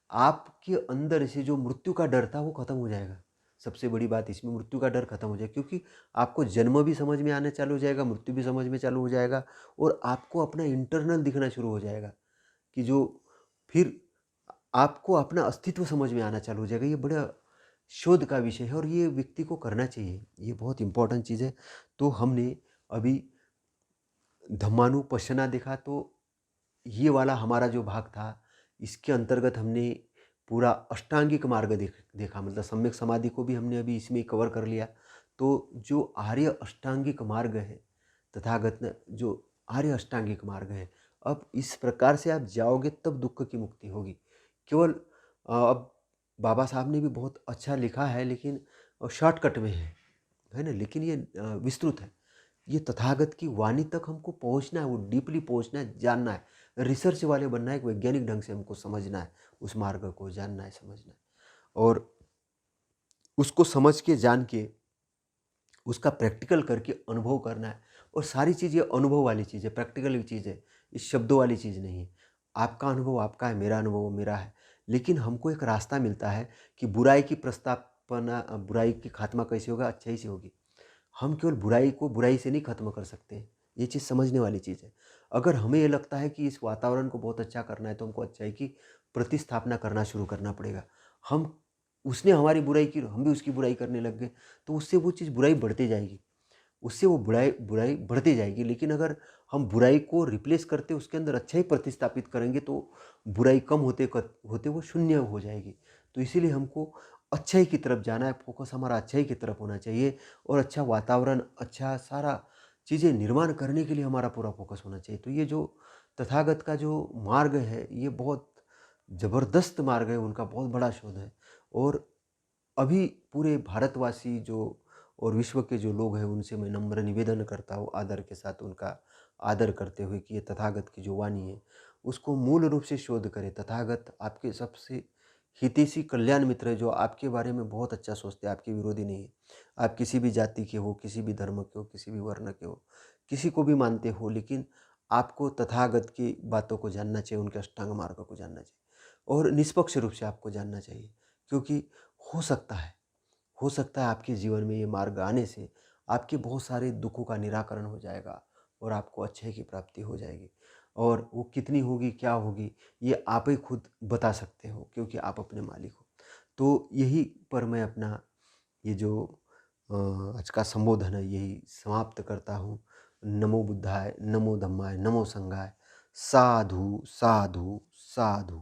आपके अंदर से जो मृत्यु का डर था वो खत्म हो जाएगा। सबसे बड़ी बात इसमें मृत्यु का डर खत्म हो जाएगा, क्योंकि आपको जन्म भी समझ में आने चालू हो जाएगा, मृत्यु भी समझ में चालू हो जाएगा, और आपको अपना इंटरनल दिखना शुरू हो जाएगा कि जो फिर आपको अपना अस्तित्व समझ में आना चालू हो जाएगा। ये बड़ा शोध का विषय है और ये व्यक्ति को करना चाहिए, ये बहुत इंपॉर्टेंट चीज़ है। तो हमने अभी धम्मानुपश्यना देखा, तो ये वाला हमारा जो भाग था, इसके अंतर्गत हमने पूरा अष्टांगिक मार्ग देखा, मतलब सम्यक समाधि को भी हमने अभी इसमें कवर कर लिया। तो जो आर्य अष्टांगिक मार्ग है, तथागत ने जो आर्य अष्टांगिक मार्ग है, अब इस प्रकार से आप जाओगे तब दुख की मुक्ति होगी। केवल अब बाबा साहब ने भी बहुत अच्छा लिखा है, लेकिन शॉर्टकट में है ना, लेकिन ये विस्तृत है। ये तथागत की वाणी तक हमको पहुंचना है, वो डीपली पहुंचना है, जानना है, रिसर्च वाले बनना है, एक वैज्ञानिक ढंग से हमको समझना है, उस मार्ग को जानना है, समझना है, और उसको समझ के जान के उसका प्रैक्टिकल करके अनुभव करना है। और सारी चीज़ ये अनुभव वाली चीज़ है, प्रैक्टिकल चीज़ है, इस शब्दों वाली चीज़ नहीं है। आपका अनुभव आपका है, मेरा अनुभव मेरा है, लेकिन हमको एक रास्ता मिलता है कि बुराई की प्रस्तावना, बुराई की खात्मा कैसे होगा, अच्छाई से होगी। हम केवल बुराई को बुराई से नहीं खत्म कर सकते, ये चीज़ समझने वाली चीज़ है। अगर हमें ये लगता है कि इस वातावरण को बहुत अच्छा करना है, तो हमको अच्छाई की प्रतिस्थापना करना शुरू करना पड़ेगा। हम उसने हमारी बुराई की, हम भी उसकी बुराई करने लग गए, तो उससे वो चीज़ बुराई बढ़ती जाएगी, उससे वो बुराई बुराई बढ़ती जाएगी। लेकिन अगर हम बुराई को रिप्लेस करते उसके अंदर अच्छाई प्रतिस्थापित करेंगे, तो बुराई कम होते होते वो शून्य हो जाएगी। तो इसीलिए हमको अच्छाई की तरफ जाना है, फोकस हमारा अच्छाई की तरफ होना चाहिए, और अच्छा वातावरण, अच्छा सारा चीज़ें निर्माण करने के लिए हमारा पूरा फोकस होना चाहिए। तो ये जो तथागत का जो मार्ग है, ये बहुत ज़बरदस्त मार्ग है, उनका बहुत बड़ा शोध है। और अभी पूरे भारतवासी जो और विश्व के जो लोग हैं उनसे मैं नम्र निवेदन करता हूँ आदर के साथ, उनका आदर करते हुए कि ये तथागत की जो वाणी है उसको मूल रूप से शोध करें। तथागत आपके सबसे हितैषी कल्याण मित्र है, जो आपके बारे में बहुत अच्छा सोचते हैं, आपके विरोधी नहीं है। आप किसी भी जाति के हो, किसी भी धर्म के हो, किसी भी वर्ण के हो, किसी को भी मानते हो, लेकिन आपको तथागत की बातों को जानना चाहिए, उनके अष्टांग मार्ग को जानना चाहिए और निष्पक्ष रूप से आपको जानना चाहिए। क्योंकि हो सकता है हो सकता है आपके जीवन में ये मार्ग आने से आपके बहुत सारे दुखों का निराकरण हो जाएगा और आपको अच्छे की प्राप्ति हो जाएगी। और वो कितनी होगी, क्या होगी, ये आप ही खुद बता सकते हो, क्योंकि आप अपने मालिक हो। तो यही पर मैं अपना ये जो आज का संबोधन है यही समाप्त करता हूँ। नमो बुद्धाय, नमो धम्माय, नमो संघाय। साधु साधु साधु।